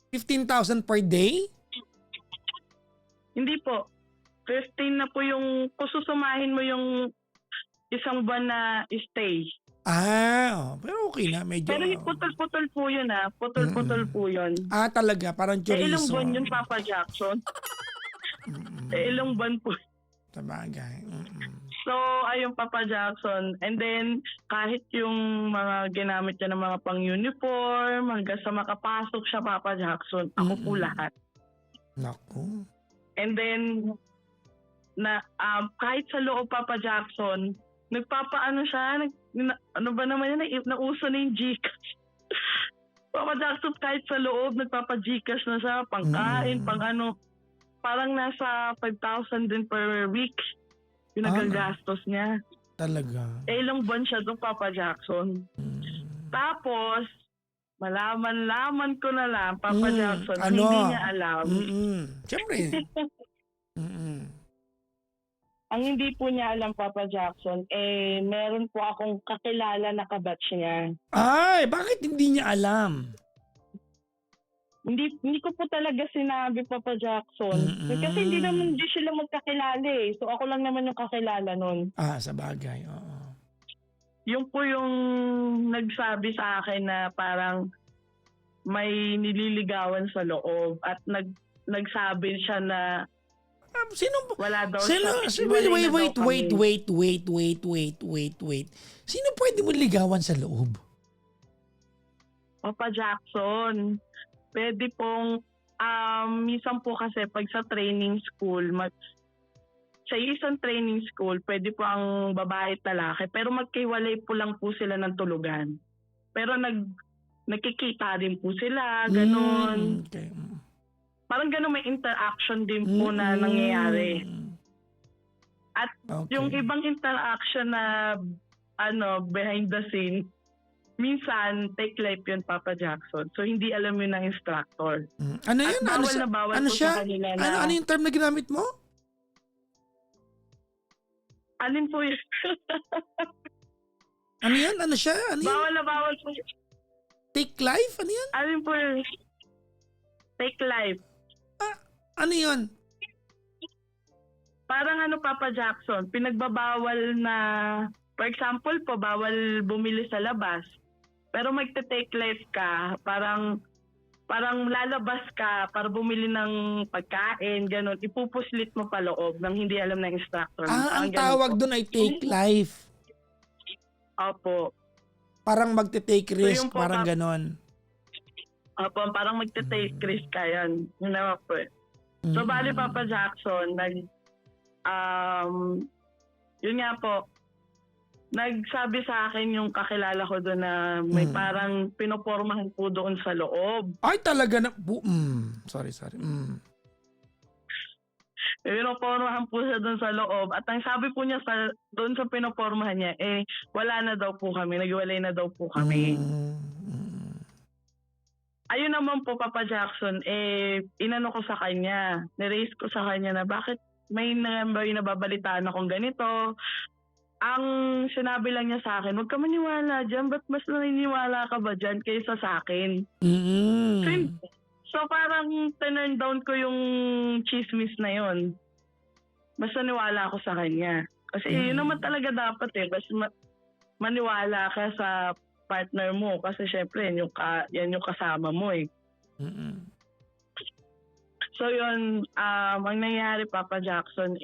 15,000 per day? Hindi po. 15 na po yung, kung susumahin mo yung isang buwan na stay. Pero okay na. Medyo, Pero putol-putol po yun Putol-putol po yun. talaga, parang chorizo. Ilang buwan yun, Papa Jackson? Ilang buwan po. Sabagay. So, ayun, Papa Jackson. And then, kahit yung mga ginamit niya ng mga pang-uniform, hanggang sa makapasok siya, Papa Jackson, ako po lahat. Naku. And then, kahit sa loob, Papa Jackson, nagpapaano siya, ano ba naman yan, nauso na yung Gcash. Papa Jackson, kahit sa loob, nagpapa-Gcash na siya, pangkain, pang-ano, parang nasa 5,000 din per week yung nagagastos niya. Talaga. Ilang buwan siya doon, Papa Jackson. Tapos, malaman ko na lang, Papa Jackson, ano? hindi niya alam. Siyempre. Ang hindi po niya alam, Papa Jackson, meron po akong kakilala na kabatch niya. Ay, bakit hindi niya alam? Hindi ko po talaga sinabi, Papa Jackson. Kasi hindi sila magkakilala eh. So ako lang naman yung kakilala nun. Sa bagay. Oo. Yung po yung nagsabi sa akin na parang may nililigawan sa loob at nagsabi siya na wala daw siya. Wait. Sino pwede mo ligawan sa loob? Papa Jackson, pwede pong, minsan po kasi pag sa training school, sa isang training school, pwede po ang babae at lalaki, pero magkiwalay po lang po sila ng tulugan. Pero nagkikita din po sila, ganun. Okay. Parang ganun, may interaction din po na nangyayari. At yung ibang interaction na behind the scene, minsan take life yun, Papa Jackson. So hindi alam yun ng instructor. Ano yun? At bawal na bawal po sa kanila na... Ano yung term na ginamit mo? Alin po yun? Ano yan? Ano siya? Ano yun? Bawal na bawal po. Take life? Ano yun? Alin po yun? Take life. Ano yun? Parang Papa Jackson, pinagbabawal na, for example po, bawal bumili sa labas. Pero magte-take life ka, parang lalabas ka para bumili ng pagkain, ganun. Ipupuslit mo pa loob nang hindi alam ng instructor. Ang tawag doon ay take life. Opo. Parang magte-take risk, po, parang ganon. Opo, parang magte-take risk ka yan. Yun naman po eh. So, bali Papa Jackson, yun nga po, nagsabi sa akin yung kakilala ko doon na may parang pinopormahan po doon sa loob. Ay, talaga na... Sorry. May pinopormahan po siya doon sa loob. At ang sabi po niya doon sa pinopormahan niya, wala na daw po kami, naghiwalay na daw po kami. Ayun naman po, Papa Jackson, inano ko sa kanya, niraise ko sa kanya na bakit may nababalitaan akong ganito, Ang sinabi lang niya sa akin, "Huwag ka maniwala diyan, ba't mas naniniwala ka ba diyan kaysa sa akin?" Mm. So parang tinurn down ko yung chismis na yon. Mas naniwala ako sa kanya. Kasi yun naman talaga dapat basta maniwala ka sa partner mo kasi syempre yan yung kasama mo eh. Mm. So yun, ang nangyari Papa Jackson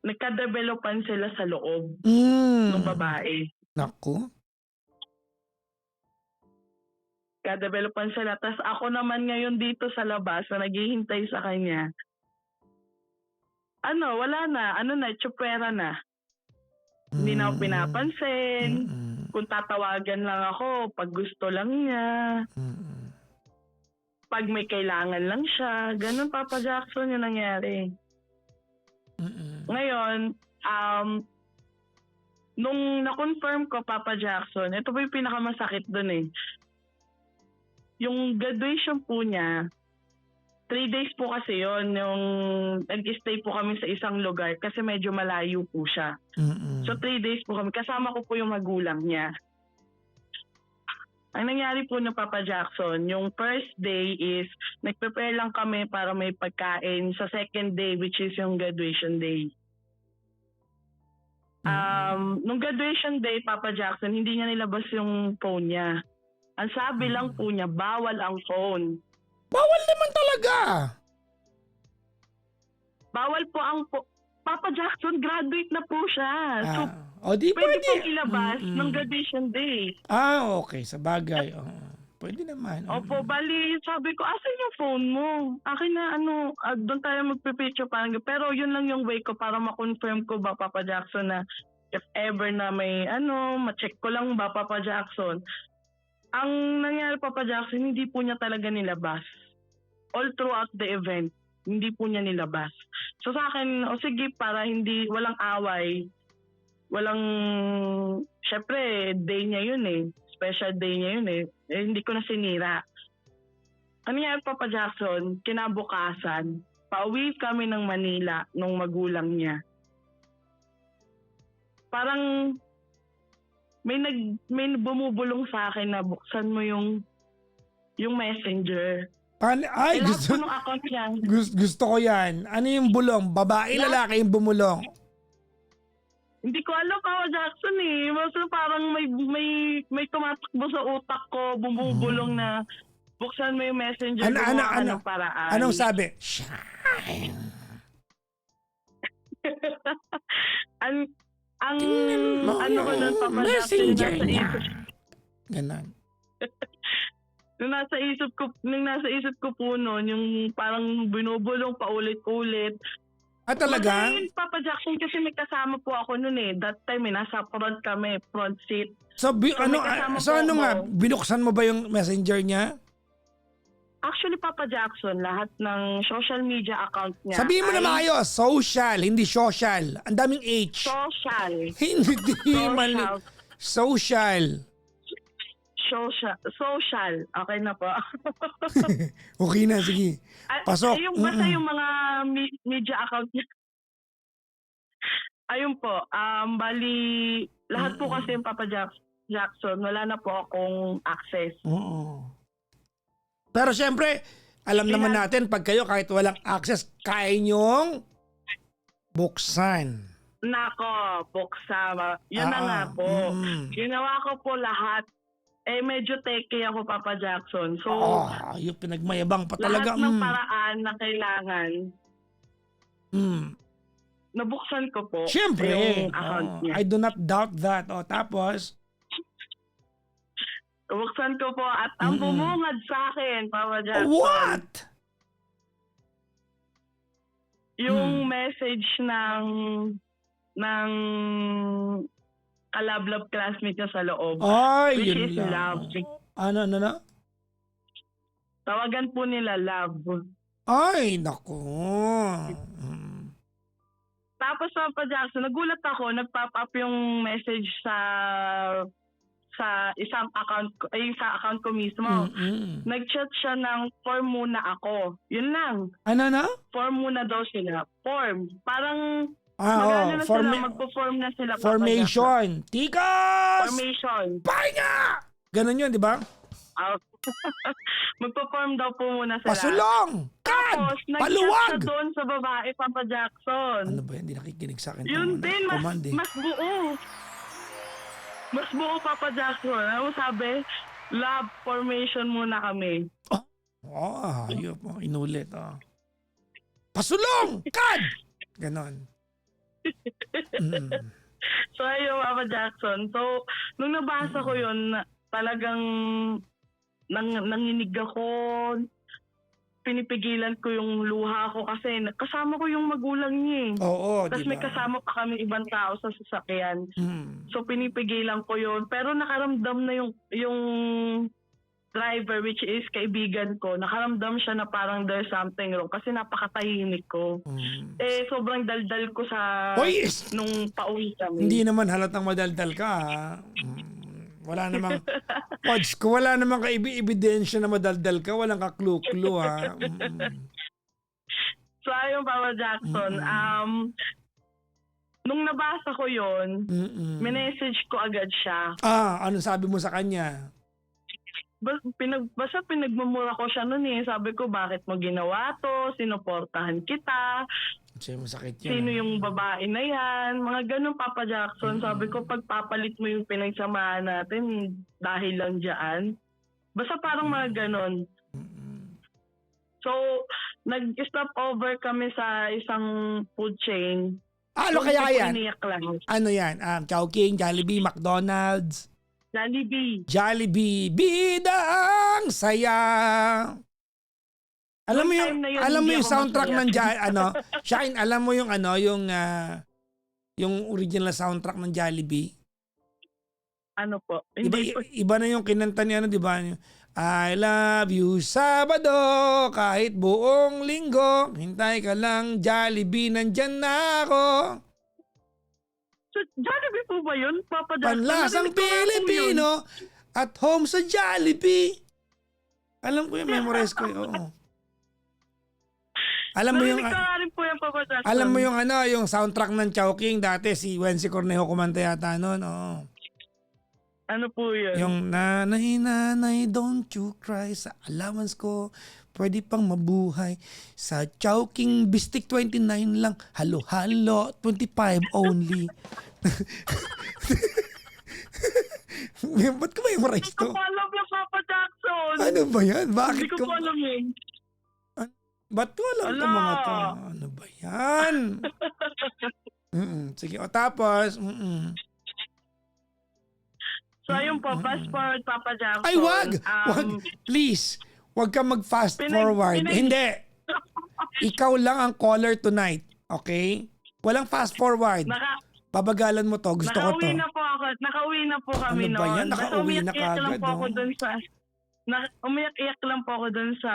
nagka-developan sila sa loob ng babae. Naku. Nagka-developan sila. Tapos ako naman ngayon dito sa labas na naghihintay sa kanya. Wala na. Tsupera na. Hindi na ako pinapansin. Kung tatawagan lang ako, pag gusto lang niya. Pag may kailangan lang siya. Ganun, Papa Jackson, yung nangyari. Ngayon, nung na-confirm ko, Papa Jackson, ito po yung pinakamasakit dun eh. Yung graduation po niya, 3 days po kasi yon, yung nag-stay po kami sa isang lugar kasi medyo malayo po siya. So 3 days po kami, kasama ko po yung magulang niya. Ang nangyari po ng Papa Jackson, yung first day is nag-prepare lang kami para may pagkain sa second day, which is yung graduation day. Nung graduation day, Papa Jackson, hindi niya nilabas yung phone niya. Ang sabi lang po niya, bawal ang phone. Bawal naman talaga. Bawal po ang Papa Jackson, graduate na po siya. So, di pwede pwede. pong ilabas ng graduation day. Okay. Sa bagay. Pwede naman. Opo, bali, sabi ko, asan yung phone mo? Akin na, doon tayo magpipicture parang. Pero yun lang yung way ko para ma-confirm ko ba, Papa Jackson, na if ever na may, ma-check ko lang ba, Papa Jackson. Ang nangyari, Papa Jackson, hindi po niya talaga nilabas. All throughout the event, hindi po niya nilabas. So sa akin, sige, para walang away, syempre, day niya yun eh. Special day niya yun eh. Hindi ko na sinira. Ano nga Papa Jackson, kinabukasan, pauwi kami ng Manila nung magulang niya. Parang may bumubulong sa akin na buksan mo yung messenger. Ay, gusto po nung account niya. Gusto ko yan. Ano yung bulong? Babae, lalaki yung bumulong? Hindi ko alam, Papa Jackson eh. Basta parang may tumatakbo sa utak ko, bumubulong na buksan mo yung messenger ng paraan. Anong sabi? Shine. Ano ko nun, Papa messenger Jackson, niya. Ganon. Nung nasa isip ko po noon, yung parang binubulong paulit-ulit. Talaga? Papa Jackson, kasi may kasama po ako noon eh. That time nasa front kami, front seat. So binuksan mo ba yung messenger niya? Actually, Papa Jackson, lahat ng social media account niya. Sabihin mo na maayos, social, hindi social. Ang daming H. Social. Hindi mali. Social. Social. Okay na po. Okay na, sige. Pasok. Basta yung mga media account niya. Ayun po. Bali, lahat po kasi yung Papa Jackson, wala na po akong access. Oo. Pero syempre, alam naman natin, pag kayo kahit walang access, kaya nyong buksan. Nako, buksan. Yun na nga po. Ginawa ko po lahat. Medyo techy ako, Papa Jackson. So, yung pinagmayabang pa talaga. Lahat ng paraan na kailangan, nabuksan ko po Siyempre. yung account niya. I do not doubt that. Tapos? Nabuksan ko po at ang bumungad sa akin, Papa Jackson. What? Yung message ng kalablab classmate niya sa loob. Ay, which yun is lang. love. Ano? Tawagan po nila love. Ay, naku. Tapos Papa Jackson, nagulat ako, nag-pop up yung message sa isang account ko, sa account ko mismo. Nag-chat siya ng form muna ako. Yun lang. Ano na? Form muna daw sila. Form. Parang Mag-ano na sila, magpo-form na sila. Papa Jackson. Formation. Tikas! Formation. Pahinga! Ganon yun, di ba? Ah, magpo-form daw po muna sila. Pasulong! Kad! Tapos, Paluwag! nag-chat doon sa babae, Papa Jackson. Ano ba yan? Hindi nakikinig sa akin. Yun din, Command, eh. mas buo. Mas buo, Papa Jackson. Ano sabi? Love formation muna kami. Ayop. Inulit. Pasulong! Kad! Ganon. So, ayun, Papa Jackson. So, nung nabasa ko yun, talagang nanginig ako, pinipigilan ko yung luha ko kasi kasama ko yung magulang niya eh. Oo, Tapos diba? may kasama pa kami ibang tao sa sasakyan. So pinipigilan ko yun. Pero nakaramdam na yung driver, which is kaibigan ko, nakaramdam siya na parang there's something wrong kasi napakatahimik ko. Eh, sobrang daldal ko sa nung pauwi kami. Hindi naman halatang madaldal ka. Wala namang Pods, kung wala namang ebidensya na madaldal ka, walang ka-clue-clue ha. So ayun, Papa Jackson, nung nabasa ko yon, minessage ko agad siya. Ano sabi mo sa kanya? Basta pinagmumura ko siya noon eh. Sabi ko, bakit mo ginawa to? Sinuportahan kita. Masakit yun. Sino yung babae na yan? Mga ganun, Papa Jackson. Sabi ko, pagpapalit mo yung pinagsamahan natin dahil lang dyan. Basta parang mga ganun. So, nag-stop over kami sa isang food chain. Ano kaya yan? Lang. Ano yan? Chowking, Jollibee, McDonald's? Jollibee, bidang saya. Alam mo yung soundtrack ng Shine, alam mo yung yung original soundtrack ng Jollibee? Ano po? Iba na yung kinanta ni di ba? I love you Sabado, kahit buong linggo, hintay ka lang Jollibee, nandyan na ako. So, Jollibee po ba yun, Papa Jackson? Panlasang Pilipino at home sa Jollibee. Alam ko yung memorize ko yun. Alam mo yung alam mo yung yung soundtrack ng Chowking dati si Wency Cornejo kumanta yata noon. Ano po yun? Yung nanay, don't you cry, sa allowance ko pwede pang mabuhay, sa Chowking Bistik 29 lang, halo 25 only. Ba't ko memorize to? Hindi ko alam yung Papa Jackson. Ano ba yan? Bakit Hindi ko alam yun. Ba't ko alam ito mga to? Ano ba yan? Sige, tapos So ayun po, fast forward, Papa Jackson. Ay, wag! Please, wag kang mag-fast forward. Hindi. Ikaw lang ang caller tonight. Okay? Walang fast forward. Babagalan mo to. Gusto ko to. Nakauwi na po kami noon. Ano ba yan? Nakauwi na kagad. Umiyak-iyak lang po ako dun sa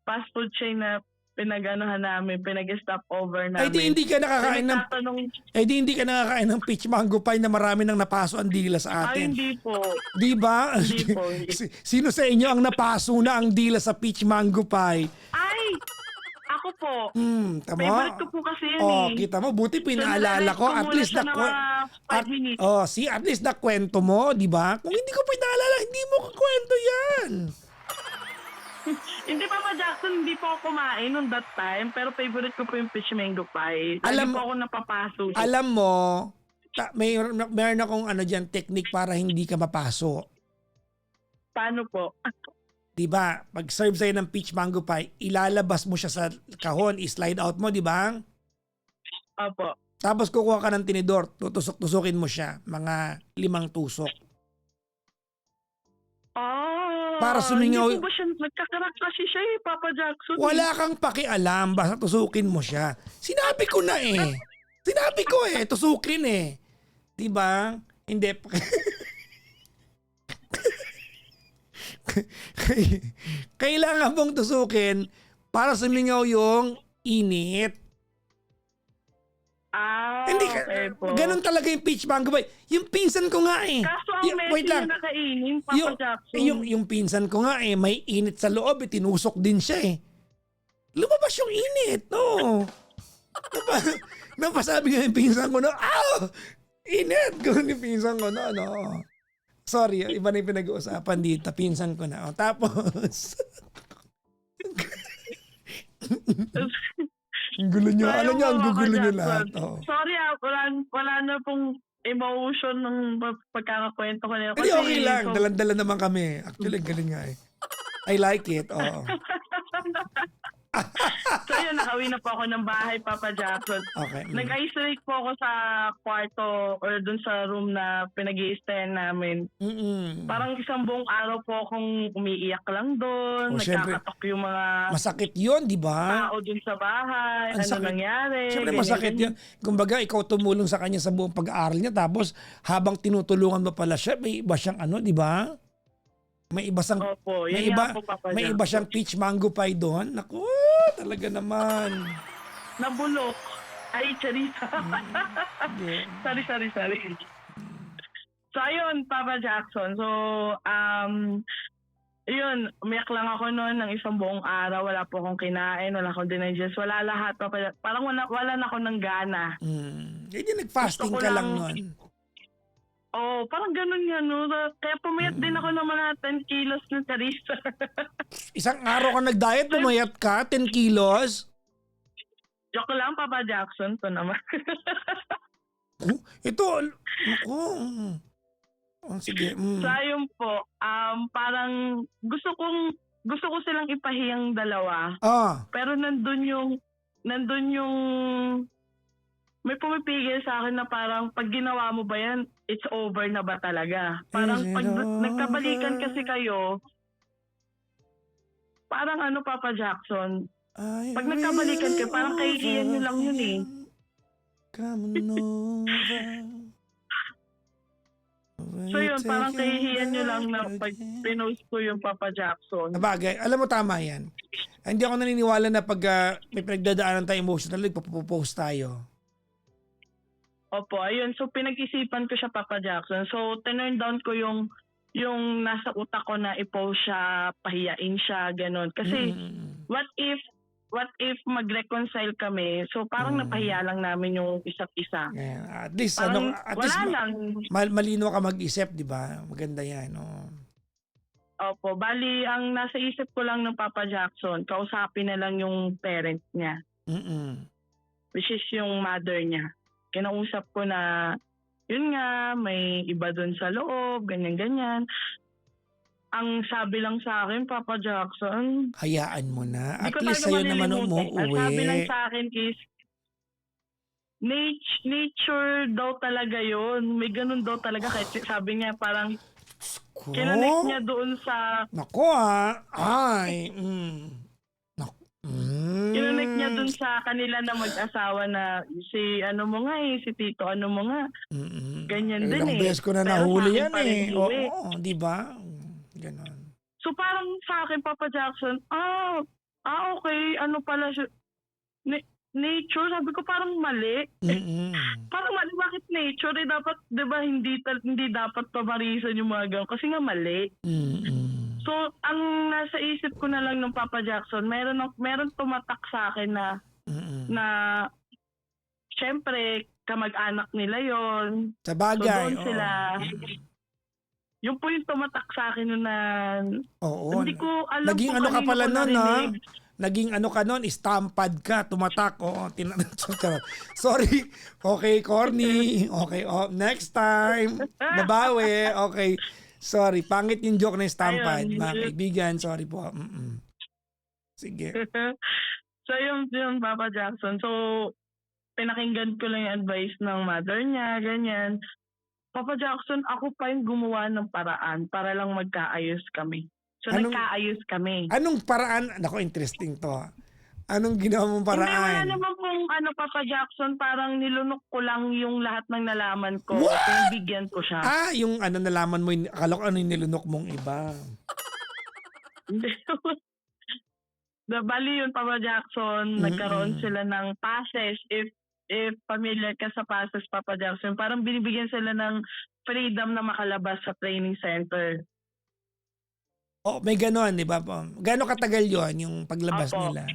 fast food chain na pinag-anuhan namin, pinag-stop over namin. Di hindi ka nakakain ng peach mango pie na marami nang napaso ang dila sa atin. Ay, hindi po. Di ba? Hindi po. Sino sa inyo ang napaso na ang dila sa peach mango pie? Ay! Ako po. Tama? Favorite ko po kasi yan kita mo, buti pinaalala ko. At least at least na kwento mo, di ba? Kung hindi ko pinaalala, hindi mo kakwento yan. Hindi, Papa Jackson, hindi po ako kumain noon that time, pero favorite ko po yung peach mango pie. Hindi po ako napapaso. Alam mo, mayroon akong dyan, technique para hindi ka mapaso. Paano po? Diba, pag serve sa'yo ng peach mango pie, ilalabas mo siya sa kahon, i-slide out mo, di ba? Opo. Tapos kukuha ka ng tinidor, tutusok-tusukin mo siya, mga 5 tusok. Para sumingaw. Hindi po ba siya, nagkakarak kasi siya Papa Jackson. Wala kang pakialam, basta tusukin mo siya. Sinabi ko na tusukin Diba? Hindi. Kailangan mong tusukin para sumingaw yung init. Hindi ganun talaga yung peach mango pie. Yung pinsan ko nga Kaso ang wait lang. Nakainin, Papa Jackson. Yung pinsan ko nga may init sa loob, tinusok din siya Lumabas yung init, no? Napasabi nga yung pinsan ko na, init! Gano'n yung pinsan ko na, ano. Sorry, iba na yung pinag-uusapan dito. Pinsan ko na. Tapos, ang gulo nyo. So, Alam yung nyo, ang mga gugulo nyo ka-Jackson, lahat. sorry wala na pong emotion ng pagkakakwento ko nila. Hindi, okay lang. So, Dalan-dalan naman kami. Actually, ang galing nga eh. I like it. Oo. so yun, nakauwi na po ako ng bahay, Papa Jackson. Okay. Nag-isolate po ako sa kwarto or dun sa room na pinag-i-stayan namin. Parang isang buong araw po akong umiiyak lang doon. Syempre, nagkakatok yung mga masakit yun, di ba? tao dun sa bahay. Ang Ano sakit. nangyari. Siyempre ganyan, masakit ganyan. yun. Kumbaga, ikaw tumulong sa kanya sa buong pag-aaral niya. Tapos, habang tinutulungan mo pala siya, may iba siyang ano, di ba? May iba siyang, Opo, yun may nga iba, po, Papa may Jackson. iba siyang peach mango pie doon. Naku, talaga naman. Nabulok. Ay, charita. Sorry. So, ayun, Papa Jackson. So, yun, umiyak lang ako noon ng isang buong araw. Wala po akong kinain, wala akong dinigest, wala lahat. Parang wala na ako ng gana. Hindi, nag-fasting Gusto ko ka lang lang- noon. Oh, parang ganun nga, no? Kaya pumayat din ako ng mga 10 kilos na charista. Isang araw ka nag-diet, pumayat ka, 10 kilos. Joke lang, Papa Jackson. To naman. Ito, naku. Sige. So, ayun po, parang gusto ko silang ipahiyang dalawa. Pero nandun yung may pumipigil sa akin na parang pag ginawa mo ba yan, it's over na ba talaga? Parang pag nagkabalikan kasi kayo, parang ano, Papa Jackson, pag nagkabalikan kayo, parang kaihiyan nyo lang yun eh. Come on over. So yun, parang kahihiyan nyo lang na pag pinost ko yung Papa Jackson. Sabagay, alam mo tama yan. Hindi ako naniniwala na pag may pinagdadaanan tayo emotionally, post tayo. Opo, ayun. So pinag-isipan ko siya, Papa Jackson. So tinurn down ko yung nasa utak ko na i-post siya, pahiyain siya, ganun. Kasi what if mag-reconcile kami, so parang napahiya lang namin yung isa't isa. Yeah, at least, Parang malino ka mag-isip, di ba? Maganda yan. Oh. Opo, bali, ang nasa isip ko lang ng Papa Jackson, kausapin na lang yung parent niya. Which is yung mother niya. Kinausap ko na, yun nga, may iba dun sa loob, ganyan-ganyan. Ang sabi lang sa akin, Papa Jackson, hayaan mo na. At Di ko least talaga sa'yo naman malilimutan. Ang sabi lang umuwi. sa akin is, nature daw talaga yun. May ganun daw talaga. Kahit sabi niya parang, kinanik niya doon sa, Nako ay. kinanik niya doon sa kanila na mag-asawa na si ano mo nga si Tito ano mo nga. Ganyan din Ilang eh. beses ko na Pero nahuli sa akin yan pa rin eh. hindi. Oo, di ba? Ganon. So parang sa akin, Papa Jackson, okay, ano pala siya, nature, sabi ko parang mali. Parang mali, bakit nature? Eh, dapat, di ba, hindi dapat pamarisan yung mga gano'n kasi nga mali. So, ang nasa isip ko na lang ng Papa Jackson, meron tumatak sa akin na syempre, kamag-anak nila yon. Sa bagay. So, doon sila. Yung po yung tumatak sa akin na Oo. hindi ko alam Naging kung ano ka kanino pala ko nun, ha? narinig. Naging ano ka nun, stampad ka, tumatak. Oo, sorry. Okay, corny. Okay, next time. Babawi. Okay. Sorry, pangit yung joke na stampad. Ayun. Mga kaibigan, sorry po. Sige. So yung Papa Jackson, so pinakinggan ko lang yung advice ng mother niya, ganyan. Papa Jackson, ako pa yung gumawa ng paraan para lang magkaayos kami. So nagkaayos kami. Anong paraan? Nako, interesting to. Anong ginawa mong paraan? Hindi, wala naman pong Papa Jackson, parang nilunok ko lang yung lahat ng nalaman ko. What? Pinabigyan ko siya. Yung nalaman mo, akala ko ano yung nilunok mong iba. Bali yun, Papa Jackson, nagkaroon sila ng passes. If familiar ka sa passes, Papa Jackson, parang binibigyan sila ng freedom na makalabas sa training center. Oh, may ganon, di ba? Gano'ng katagal yon yung paglabas Opo. nila?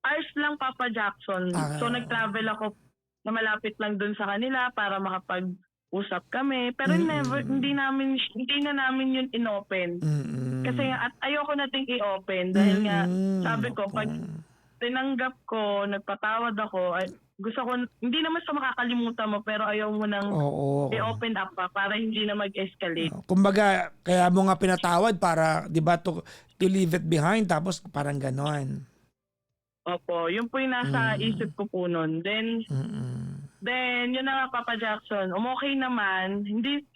hours lang, Papa Jackson. So, nag-travel ako na malapit lang dun sa kanila para makapag-usap kami. Pero hindi na namin yun inopen. Kasi nga, at ayoko nating i-open dahil nga, sabi ko, pag tinanggap ko, nagpatawad ako, ay, gusto ko, hindi naman sa makakalimutan mo, pero ayaw mo nang Oo. i-open up pa para hindi na mag-escalate. Kumbaga, kaya mo nga pinatawad para, di ba, to leave it behind, tapos parang ganon. Opo, yun po yung nasa isip ko po nun. Then, yun na nga, Papa Jackson, okay naman.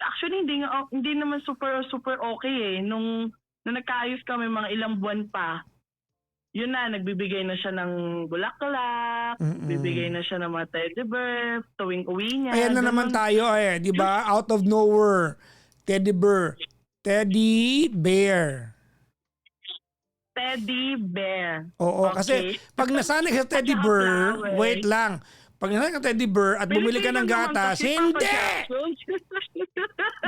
Actually, hindi naman super okay eh. Nung nagkaayos kami mga ilang buwan pa, yun na, nagbibigay na siya ng bulaklak, bibigay na siya ng mga teddy bear, tuwing uwi niya. Ayan na naman tayo di ba? Out of nowhere. Teddy bear. Teddy bear. Teddy bear. Oo, Okay. kasi pag nasanay ka sa teddy bear, Flower. wait lang. Pag nasanay ka sa teddy bear at bumili ka ng Pilipino naman gatas, kasi, Papa hindi! Jackson.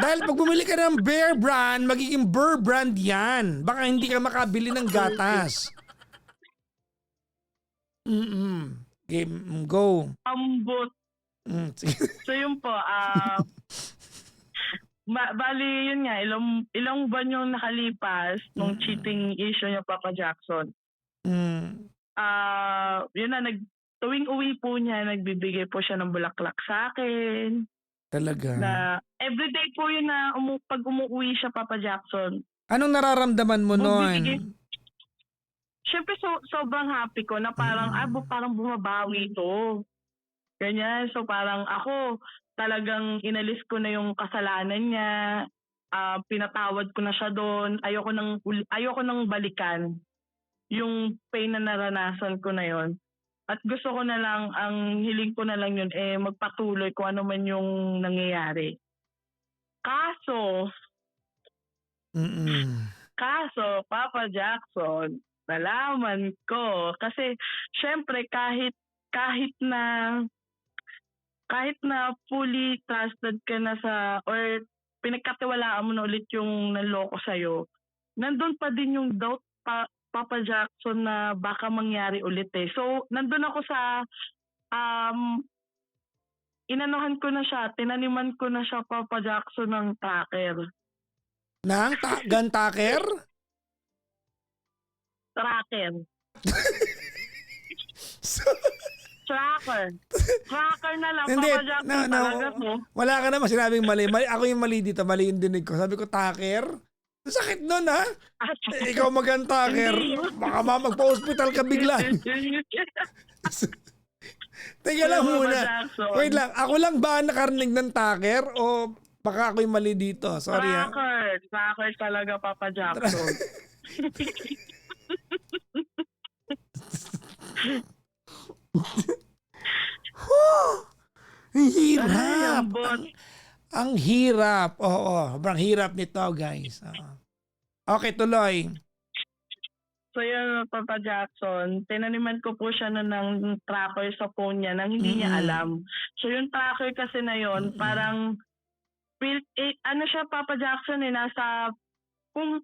Dahil pag bumili ka ng bear brand, magiging bear brand yan. Baka hindi ka makabili ng gatas. Game, go. Ambot. Sige. So yun po, bali yun nga, ilang buwan yung nakalipas nung cheating issue niya, Papa Jackson. Yun na, tuwing uwi po niya, nagbibigay po siya ng bulaklak sa akin. Talaga. Na everyday po yun na pag umuwi siya, Papa Jackson. Anong nararamdaman mo Magbibigay. noon? Siyempre, sobrang happy ko na parang, parang bumabawi to. Ganyan. So parang ako, talagang inalis ko na yung kasalanan niya. Pinatawad ko na siya doon. Ayoko nang balikan yung pain na naranasan ko na yon. At gusto ko na lang, ang hiling ko na lang yun, magpatuloy kung ano man yung nangyayari. Kaso, Papa Jackson, nalaman ko, kasi syempre kahit na fully trusted ka na or pinagkatiwalaan mo na ulit yung naloko sa'yo, nandun pa din yung doubt, Papa Jackson, na baka mangyari ulit eh. So, nandun ako sa, inanuhan ko na siya, tinaniman ko na siya, Papa Jackson, ng tracker. Gun tacker? Tracker. Tracker na lang, Hindi, Papa Jackson, talaga to. Wala ka naman sinabing mali. Ako yung mali dito, mali yung dinig ko. Sabi ko, tacker? Sakit nun, ha? Ikaw mag-tacker. Baka magpa-hospital ka biglang. Teka lang muna. Wait lang, ako lang ba nakarinig ng tacker o baka ako yung mali dito? Sorry, ha? Tracker talaga, Papa Jackson. Ang hirap. Ang hirap. Oo, sobrang hirap nito, guys. Okay, tuloy. So yun, Papa Jackson, tinaniman ko po siya ng tracker sa phone niya nang hindi niya alam. So yung tracker kasi na yun, parang, ano siya, Papa Jackson, nasa, kung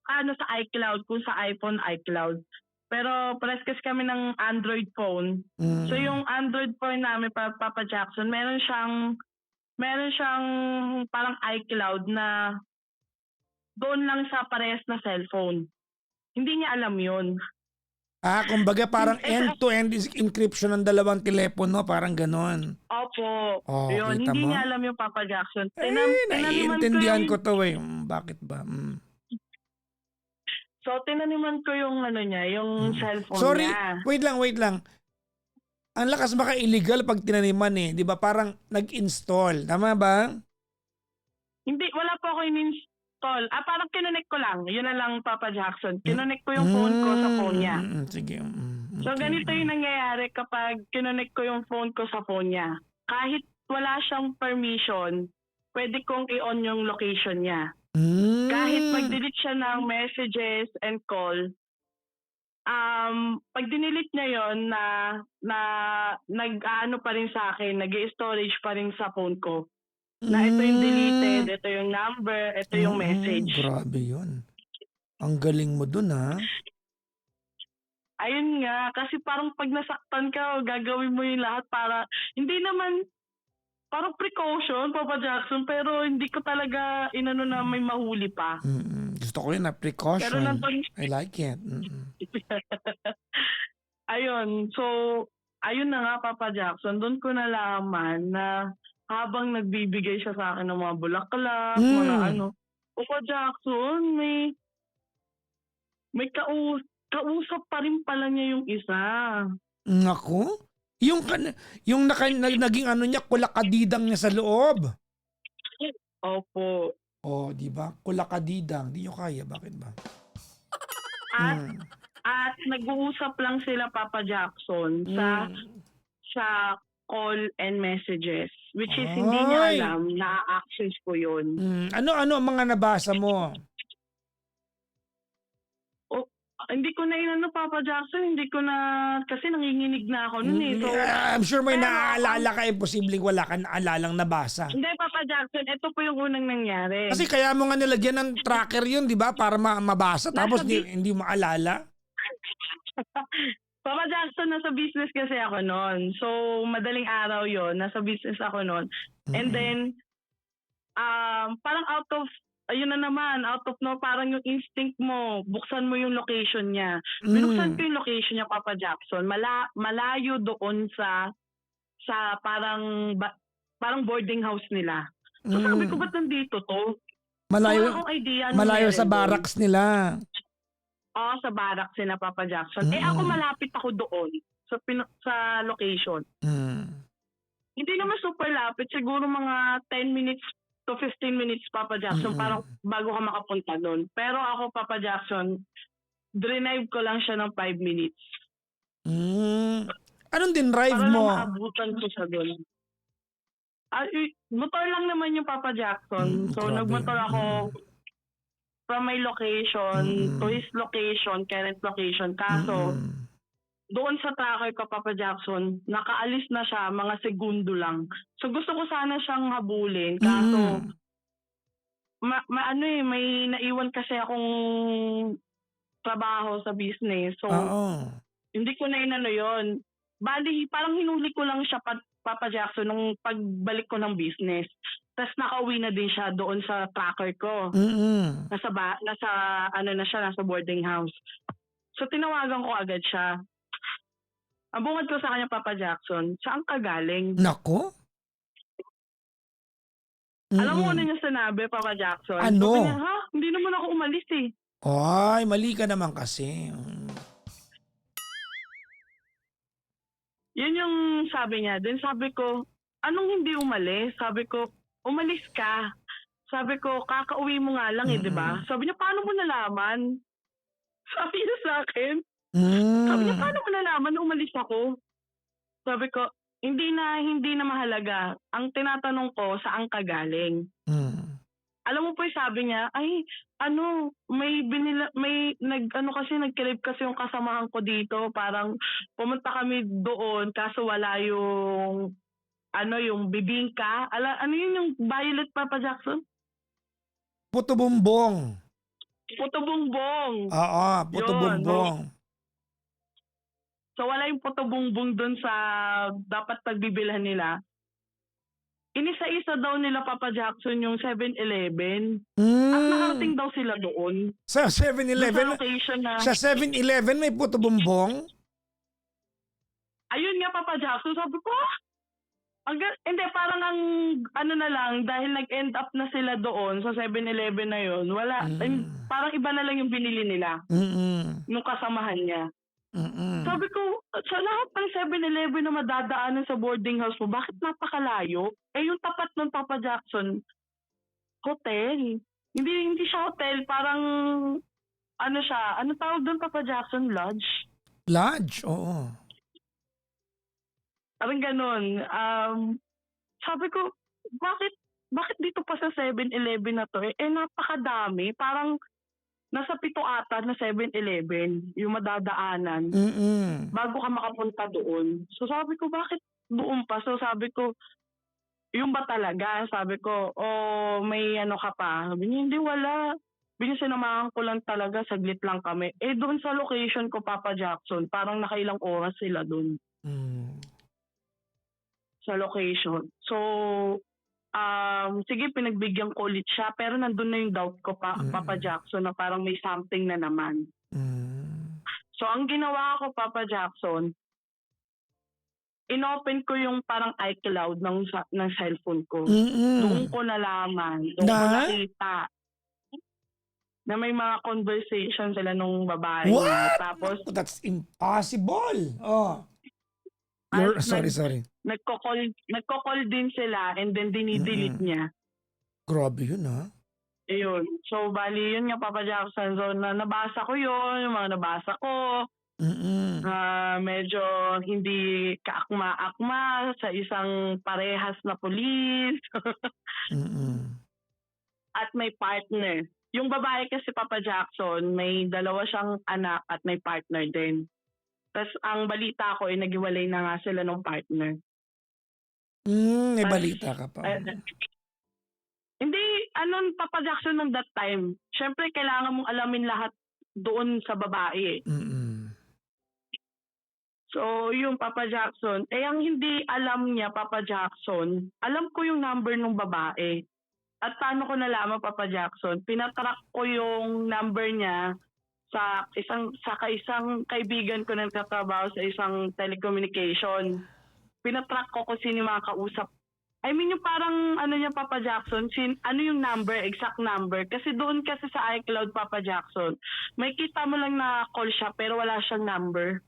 ano sa iCloud, kung sa iPhone, iCloud. Pero pares kasi kami ng Android phone. So yung Android phone namin, Papa Jackson, meron siyang parang iCloud na doon lang sa parehas na cellphone. Hindi niya alam yun. Kumbaga parang end-to-end encryption ng dalawang telepono, parang ganon. Opo. Oh, yun, kita hindi mo? niya alam yung Papa Jackson. Naiintindihan ko to eh. Bakit ba? So, tinaniman ko yung yung cellphone Sorry, niya. wait lang. Ang lakas baka illegal pag tinaniman eh. Di ba parang nag-install. Tama ba? Hindi, wala po ako in-install. Parang kinonect ko lang. Yun na lang, Papa Jackson. Kinonect ko yung phone ko sa phone niya. Sige. Okay. So, ganito yung nangyayari kapag kinonect ko yung phone ko sa phone niya. Kahit wala siyang permission, pwede kong i-on yung location niya. Kahit mag-delete siya ng messages and call, pag dinilit niya yon na nag-ano pa rin sa akin, nag-i-storage pa rin sa phone ko. Na ito yung deleted, ito yung number, ito yung message. Grabe yun. Ang galing mo dun, ha? Ayun nga, kasi parang 'pag nasaktan ka gagawin mo yung lahat para hindi naman parang precaution, Papa Jackson, pero hindi ko talaga inano na may mahuli pa. Gusto ko yun na Pero precaution. nandun I like it. ayun, so ayun na nga Papa Jackson, dun ko nalaman na habang nagbibigay siya sa akin ng mga bulaklak, mga Hmm, ano, Papa Jackson may kausap pa rin pala niya yung isa. naku. Yung naging ano niya, kulakadidang niya sa loob. Opo. Oh, 'di ba? Kulakadidang, 'di niyo kaya, bakit ba? At Hmm, at nag-uusap lang sila Papa Jackson hmm. sa call and messages, which is hindi niya Ay! alam na access ko yun. Ano-ano ang mga nabasa mo? O hindi ko na inano Papa Jackson, hindi ko na kasi nanginginig na ako nun, eh. So, I'm sure may pero ang naaalala ka, imposibleng wala kang naalalang nabasa. hindi Papa Jackson, ito po yung unang nangyari. Kasi kaya mo nga nilagyan ng tracker 'yun, 'di ba? Para mabasa tapos Nasa hindi mo maalala. Papa Jackson, nasa business kasi ako no'n. So, madaling araw yon, nasa business ako no'n. And Mm. then, parang ayun na naman, out of no, parang yung instinct mo, buksan mo yung location niya. Binuksan ko Hmm, yung location niya, Papa Jackson. Malayo doon sa parang boarding house nila. So sabi ko, ba't hmm. nandito to? So Malayo wala akong idea anong malayo sa meron doon. barracks nila. Oo, sa barracks sila Papa Jackson. Eh ako Mm. malapit ako doon sa location. Hmm. Hindi naman super lapit, siguro mga 10 minutes to 15 minutes Papa Jackson parang Mm. bago ka makapunta doon. Pero ako Papa Jackson, drive ko lang siya ng 5 minutes Hmm. Anong dinrive para lang mo? maabutan ko siya doon. Motor lang naman yung Papa Jackson. So Grabe. nagmotor ako from my location to Mm. his location, current location. Kaso Mm. doon sa tracker ko, Papa Jackson, nakaalis na siya mga segundo lang. So gusto ko sana siyang habulin. Kaso Mm. may naiwan kasi akong trabaho sa business. So Oo. hindi ko na inano yon. Bali, parang hinuli ko lang siya Papa Jackson nung pagbalik ko ng business. Tapos nakauwi na din siya doon sa tracker ko. Mm. Nasa ano na siya, nasa boarding house. So tinawagan ko agad siya. Ang bungad ko sa kanya, Papa Jackson, saan ka galing? Naku. Alam mo ano Mm. niya sinabi, Papa Jackson? Sabi niya, Ano? ha? Hindi naman ako umalis eh. Ay, mali ka naman kasi. Yun yung sabi niya. Then sabi ko, anong hindi umalis? Sabi ko, umalis ka. Sabi ko, kakauwi mo nga lang eh, di ba? Mm. Sabi niya, paano mo nalaman? Sabi niya sa akin. Sabi niya, Hmm. paano mo nalaman na umalis ako? Sabi ko, hindi na mahalaga. Ang tinatanong ko, saan ka galing? Hmm. Alam mo po yung sabi niya, ay, ano, nagkilip kasi yung kasamahan ko dito. Parang pumunta kami doon, kaso wala yung, yung bibingka. Ano yun yung violet, Papa Jackson? Puto bumbong. Puto bumbong. Oo, puto Yun. bumbong. So wala yung puto bumbong doon sa dapat pagbibilhan nila. Inisa-isa daw nila Papa Jackson yung 7-Eleven. At Hmm. nakarating daw sila doon. Sa Doon sa 7-Eleven, location na, sa 7-Eleven may puto bumbong? ayun nga Papa Jackson, sabi ko, hindi, parang ano na lang, dahil nag-end up na sila doon sa 7-Eleven na yun, Mm. parang iba na lang yung binili nila, Mm. nung kasamahan niya. Mm. Sabi ko, sa lahat ng 7-Eleven na madadaanan sa boarding house mo, bakit napakalayo? Eh yung tapat ng Papa Jackson, hotel. Hindi siya hotel, parang ano siya, ano tawag doon Papa Jackson? Lodge? Lodge, oo. Parang ganun. Sabi ko, bakit dito pa sa 7-Eleven na to? Napakadami. Parang nasa 7 ata na 7-Eleven yung madadaanan Mm. bago ka makapunta doon. So sabi ko, bakit doon pa? So sabi ko, yung ba talaga? Sabi ko, may ano ka pa? Sabi niya, hindi, wala. Sinamahan ko lang talaga, saglit lang kami. Doon sa location ko, Papa Jackson, parang nakailang oras sila doon Mm. sa location. So, sige, pinagbigyan ko ulit siya, pero nandun na yung doubt ko, Papa Jackson, na parang may something na naman. Mm. So, ang ginawa ko, Papa Jackson, inopen ko yung parang iCloud ng cellphone ko. Doon ko nalaman, doon ko Na? nakita na may mga conversation sila nung babae What? niya. Tapos, That's impossible. Oh. At Sorry. nagko-call din sila and then dinidelete niya. Grabe yun, ha? Ayun. So, bali yun nga, Papa Jackson. So, nabasa ko yun, yung mga nabasa ko. Mm-mm. Medyo hindi kaakma-akma sa isang parehas na pulis. Mm-mm. At may partner. Yung babae kasi, Papa Jackson, may dalawa siyang anak at may partner din. Tapos ang balita ko ay naghiwalay na nga sila ng partner. May balita ka pa. Hindi, Papa Jackson nung that time. Siyempre, kailangan mong alamin lahat doon sa babae. Mm-mm. So, yung Papa Jackson, ang hindi alam niya, Papa Jackson, alam ko yung number ng babae. At paano ko nalaman, Papa Jackson? Pinatrack ko yung number niya sa isang kaibigan ko na nagtatrabaho sa isang telecommunication. Pinatrack ko kung sino yung mga kausap. I mean, yung parang niya, Papa Jackson, ano yung number, exact number. Kasi doon kasi sa iCloud, Papa Jackson, may kita mo lang na call siya pero wala siyang number.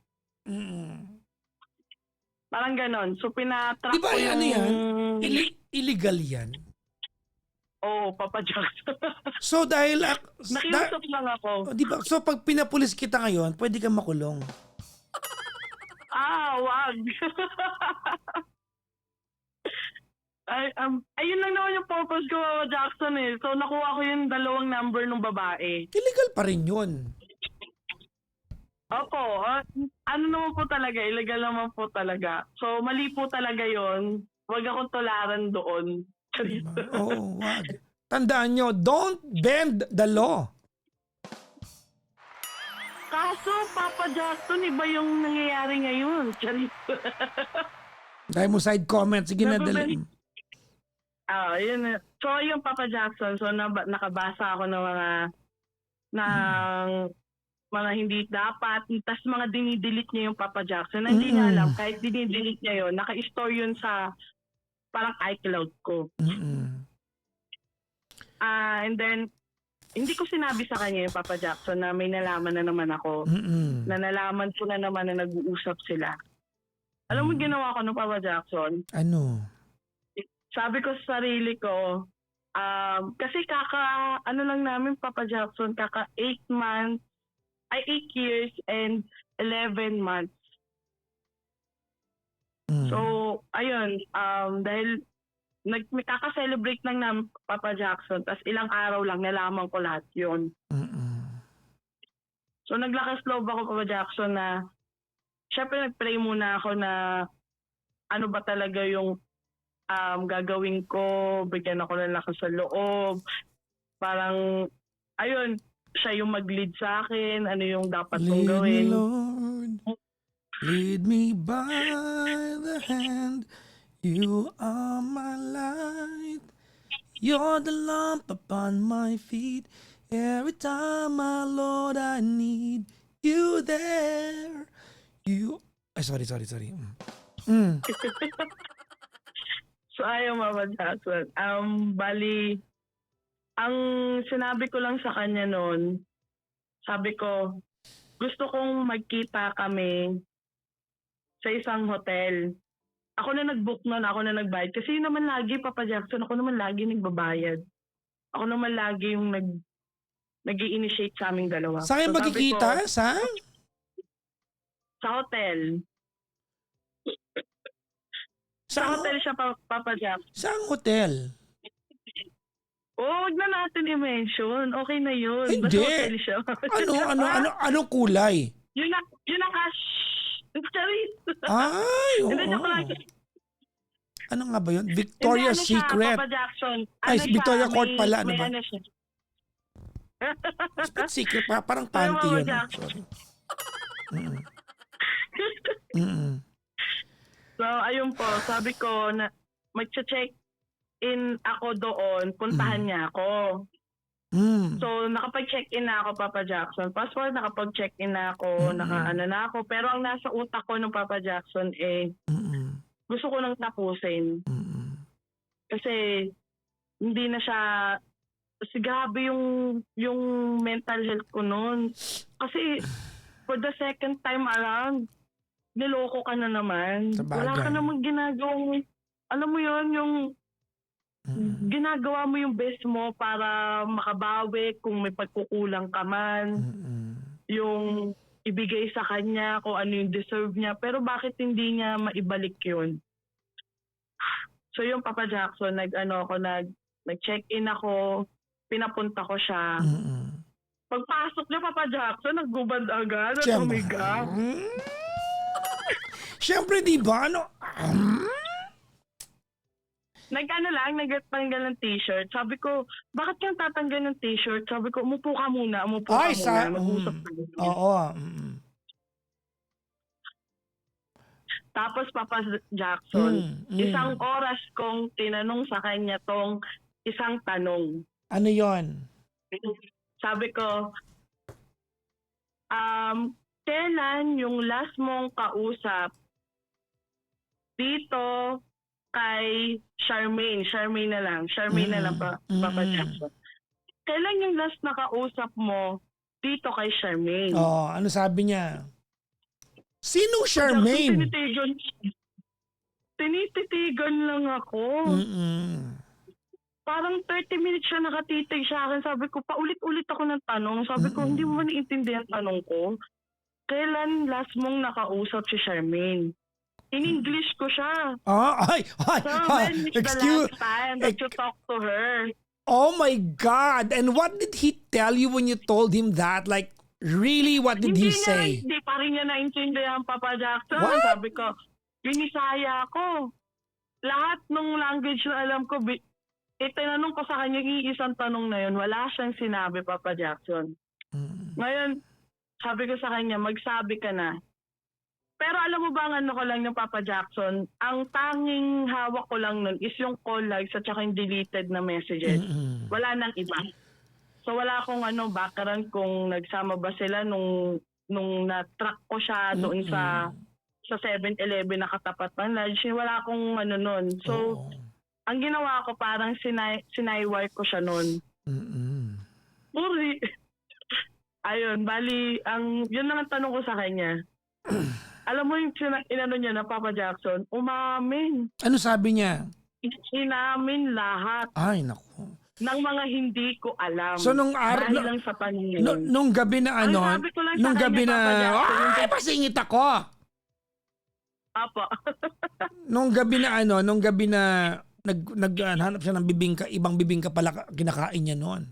Mm-mm. Parang ganon. So, pinatrack Diba ko yung... yan? Illegal yan? Oo, Papa Jackson. So dahil... Nakiusap lang ako. Diba? So pag pinapulis kita ngayon, pwede kang makulong. Wag. Ayun lang naman yung purpose ko, Papa Jackson eh. So, nakuha ko yung dalawang number ng babae. Illegal pa rin yun. Opo. Naman po talaga, illegal naman po talaga. So, mali po talaga yon. Huwag akong tularan doon. Diba? Oo, wag. Tandaan nyo, don't bend the law. Kaso, Papa Jackson, iba yung nangyayari ngayon. Charis. Dahil mo side comment, sige na dali. Yun. So, yung Papa Jackson, so nakabasa ako ng mga hindi dapat, tas mga dinidelete niya yung Papa Jackson. Na hindi niya alam, kahit dinidelete niya yun, naka-store yun sa parang iCloud ko. And then, hindi ko sinabi sa kanya yung Papa Jackson na may nalaman na naman ako. Na nalaman ko na naman na nag-uusap sila. Alam mo ginawa ko no, Papa Jackson? Ano? Sabi ko sa sarili ko, kasi lang namin, Papa Jackson, 8 years and 11 months. So, ayun, dahil may kaka-celebrate lang namin, Papa Jackson, tas ilang araw lang nalaman ko lahat yun. So, naglakas loob ako, Papa Jackson, na syempre nag-pray muna ako na ano ba talaga yung gagawin ko, bigyan ako ng lakas sa loob. Parang, ayun, siya yung mag-lead sa akin, ano yung dapat kong gawin. Lead me, Lord. Lead me by the hand. You are my light. You're the lamp upon my feet. Every time, my Lord, I need you there. Sorry. So, ayaw, Mama Jackson. Bali, ang sinabi ko lang sa kanya noon, sabi ko, gusto kong magkita kami sa isang hotel. Ako na nag-book nun, ako na nagbayad. Kasi yun naman lagi, Papa Jackson, ako naman lagi nagbabayad. Ako naman lagi yung nag-i-initiate sa aming dalawa. Saan So, magkikita? Saan? Sa hotel. Sa hotel siya, Papa Jackson. Saan hotel? Huwag na natin i-mention. Okay na yun. Hindi. Basta hotel siya. Anong kulay? Yun ang cash. Charis. Ay, oo. Hindi, joke lang. Ano nga ba yun? Victoria's Hindi, Secret. Papa Jackson. Ay, Victoria Court pala. Ano ba? Split secret, parang Pero panty Papa yun. Jackson. Sorry. Mm-mm. Mm-mm. So, ayun po, sabi ko na mag-check in ako doon, puntahan niya ako. Mm. So, nakapag-check-in na ako, Papa Jackson. Passport, nakapag-check-in na ako, naka-ano na ako. Pero ang nasa utak ko ng Papa Jackson, Mm-mm. gusto ko nang tapusin. Mm-mm. Kasi, hindi na siya, kasi grabe yung mental health ko noon. Kasi, for the second time around, niloko ka na naman. Sa Wala ka bagay. namang ginagawang, alam mo yon yung ginagawa mo yung best mo para makabawi kung may pagkukulang ka man, Mm-mm. yung ibigay sa kanya kung ano yung deserve niya, pero bakit hindi niya maibalik yun? So yung Papa Jackson, nag-check-in ako, pinapunta ko siya. Mm-mm. Pagpasok niya, Papa Jackson, naggubad agad at Siyempre. humiga. Siyempre, di ba? Ano? Nagtanggal ng t-shirt. Sabi ko, bakit kang tatanggal ng t-shirt? Sabi ko, umupo ka muna. Ay, Mag-usap tayo. Oo. Mm. Tapos Papa Jackson, isang Mm. oras kong tinanong sa kanya tong isang tanong. Ano yon? Sabi ko, kailan yung last mong kausap dito kay Charmaine? Charmaine na lang. Papa Jackson. Kailan yung last na kausap mo dito kay Charmaine? Oh, ano sabi niya? Sino Charmaine? Tinititigan lang ako. Mm-mm. Parang 30 minutes siya nakatitig sa akin. Sabi ko, paulit-ulit ako ng tanong. Sabi ko, hindi mo ba naiintindihan ang tanong ko? Kailan last mong nakausap si Charmaine? In English ko siya. So, when is the last time that you talk to her? Oh my God! And what did he tell you when you told him that? Like, really, what did he say? Hindi pa rin niya naintindihan, Papa Jackson. What? Sabi ko, binisaya ko. Lahat ng language na alam ko, tinanong ko sa kanya yung isang tanong na yun, wala siyang sinabi, Papa Jackson. Ngayon, sabi ko sa kanya, magsabi ka na. Pero alam mo ba ang ano ko lang ng Papa Jackson, ang tanging hawak ko lang nun is yung call logs at saka yung deleted na messages. Wala nang iba. So wala akong background kung nagsama ba sila nung na-track ko siya doon sa 7-Eleven na katapat ng lodge. Wala akong nun. So, ang ginawa ko parang sinaiwire ko siya nun. Puri. Ayun, bali, yun lang ang tanong ko sa kanya. Alam mo yung inano niya na Papa Jackson, umamin. Ano sabi niya? Inamin lahat. Ay, naku. Ng mga hindi ko alam. So, nung araw, dahil lang sa paningin. nung gabi na Ang sabi ko lang sa nung kanya, gabi na, Papa Jackson, ay, pasingit ako. Apo. Nung gabi na naghanap siya ng bibingka, ibang bibingka pala kinakain niya noon.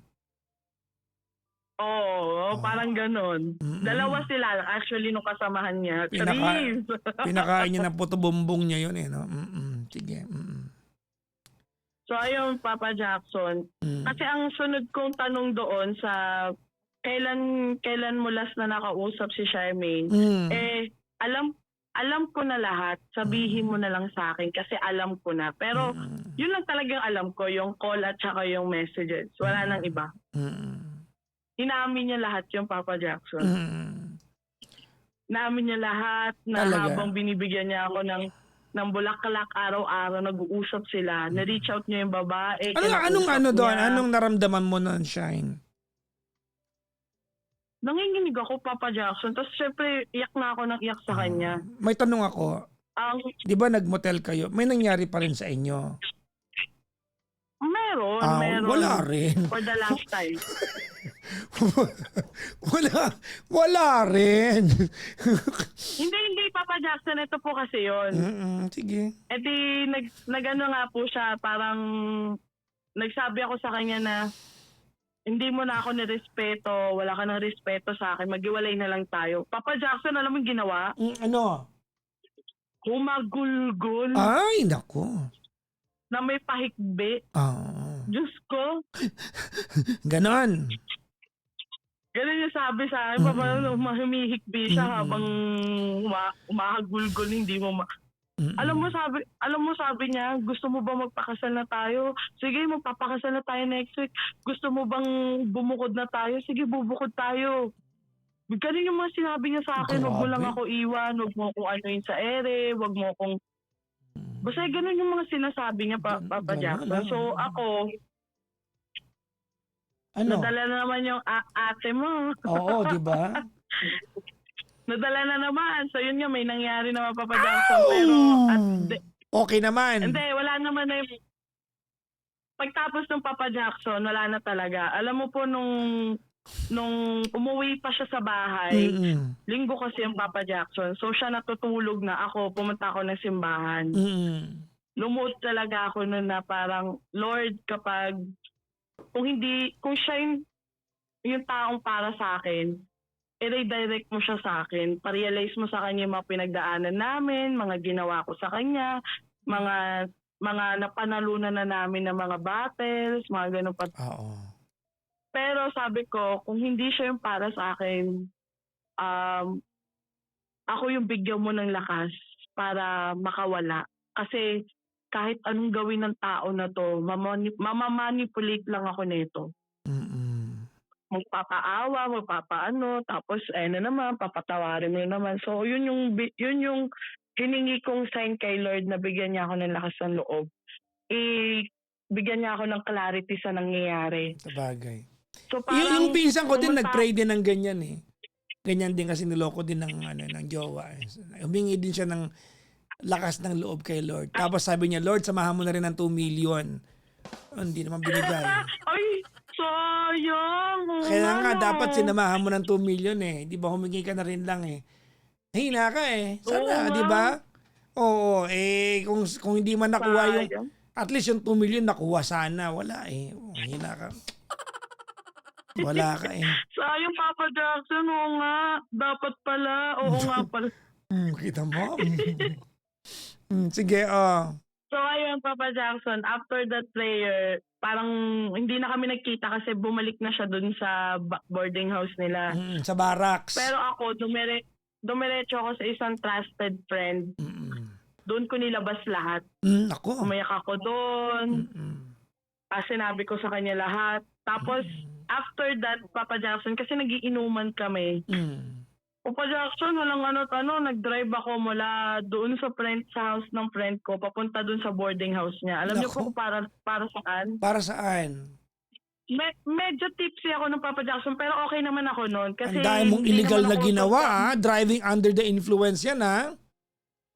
Oo, parang ganon. Dalawa sila, actually, nung kasamahan niya. Pinakain niya ng puto bumbong niya yun no? Sige. So, ayun, Papa Jackson. Kasi ang sunod kong tanong doon sa kailan mo last na nakausap si Charmaine, alam ko na lahat. Sabihin mo na lang sa akin kasi alam ko na. Pero, yun lang talagang alam ko, yung call at saka yung messages. Wala nang iba. Inamin niya lahat yung Papa Jackson. Inamin niya lahat na Talaga? habang binibigyan niya ako ng bulaklak araw-araw, nag-uusap sila. Na-reach out niya yung babae. Anong doon? Anong naramdaman mo noon, Shine? Nanginginig ako, Papa Jackson. Tapos syempre, iyak na ako ng iyak sa kanya. May tanong ako. Di ba nagmotel kayo? May nangyari pa rin sa inyo? Meron. Wala rin. For the last time. wala rin. Hindi, Papa Jackson. Ito po kasi yun. Sige. E di, nag-ano nga po siya, parang nagsabi ako sa kanya na hindi mo na ako nirespeto, wala ka ng respeto sa akin, maghiwalay na lang tayo. Papa Jackson, alam mo yung ginawa? Ano? Humagulgol. Ay, naku. Na may pahikbi. Diyos ko. Ganon. Gano'n yung sabi sa'kin, parang Mm. humihikbi siya habang Mm. umahagulgol, hindi mo Mm. alam mo sabi niya, "Gusto mo ba magpakasal na tayo? Sige, magpapakasal na tayo next week. Gusto mo bang bumukod na tayo? Sige, bubukod tayo." Gano'n yung mga sinabi niya sa'kin, "Wag mo lang Grabe. ako iwan, wag mo akong anuhin sa ere, wag mo akong" basta Hmm. gano'n yung mga sinasabi niya, Papa Gano'n, Jackson. ah. So ako, Ano? nadala na naman yung ate mo. Oo, 'di ba? Nadala na naman. So yun nga, may nangyari naman, Papa Jackson, pero at Ow! Okey hindi, naman. wala naman na yung pagtapos ng Papa Jackson, wala na talaga. Alam mo po nung umuwi pa siya sa bahay, Mm. Linggo kasi yung Papa Jackson. So siya natutulog na, ako pumunta ako ng simbahan. Mm. Lumuhod talaga ako nun na parang, "Lord, kapag kung siya yung taong para sa'kin, i-redirect mo siya sa'kin. Pa-realize mo sa kanya yung mga pinagdaanan namin, mga ginawa ko sa kanya, mga napanalunan na namin na mga battles, mga gano'n pa." Oo. Pero sabi ko, kung hindi siya yung para sa'kin, um, ako yung bigyan mo ng lakas para makawala. Kasi kahit anong gawin ng tao na 'to, mama-manipulate lang ako nito. Mm. Magpapaawa, magpapaano, tapos na naman, papatawarin mo na naman. So yun yung hiningi kong sign kay Lord na bigyan niya ako ng lakas ng loob. Bigyan niya ako ng clarity sa nangyayari. Sabagay. So Yung parang pinsan ko din pumunta. nag-pray din ng ganyan, eh. Ganyan din kasi niloko din ng ano, ng jowa, eh. Humingi din siya ng lakas ng loob kay Lord. Tapos sabi niya, "Lord, samahan mo na rin ng 2 million." Hindi naman binigay. Ay, sayang. Oo Kaya nga nga 'no. dapat sinamahan mo ng 2 million, eh. 'Di ba humingi ka na rin lang, eh. Mahina ka, eh. Oo Sana, nga, 'di ba? Oo, eh, kung hindi man nakuha yung sayang. at least yung 2 million nakuha sana. Wala, eh. Mahina ka. Wala ka, eh. Sayang, Papa Jackson, oo nga. Dapat pala, oo nga pala. Kita mo? Sige, oh. So ayun, Papa Jackson, after that prayer, parang hindi na kami nagkita kasi bumalik na siya dun sa boarding house nila. Sa barracks. Pero ako, dumiretso ako sa isang trusted friend. Mm. Doon ko nilabas lahat. Naku. Umayak ako doon. Mm. Sinabi ko sa kanya lahat. Tapos, after that, Papa Jackson, kasi nagiinuman kami. Mm. Papa Jackson, walang nag-drive ako mula doon sa house ng friend ko, papunta doon sa boarding house niya. Alam niyo po Naku, kung para saan? para saan? Medyo tipsy ako ng Papa Jackson, pero okay naman ako noon kasi Ang dami mong hindi illegal naman na ako ginawa, sobrang driving under the influence yan,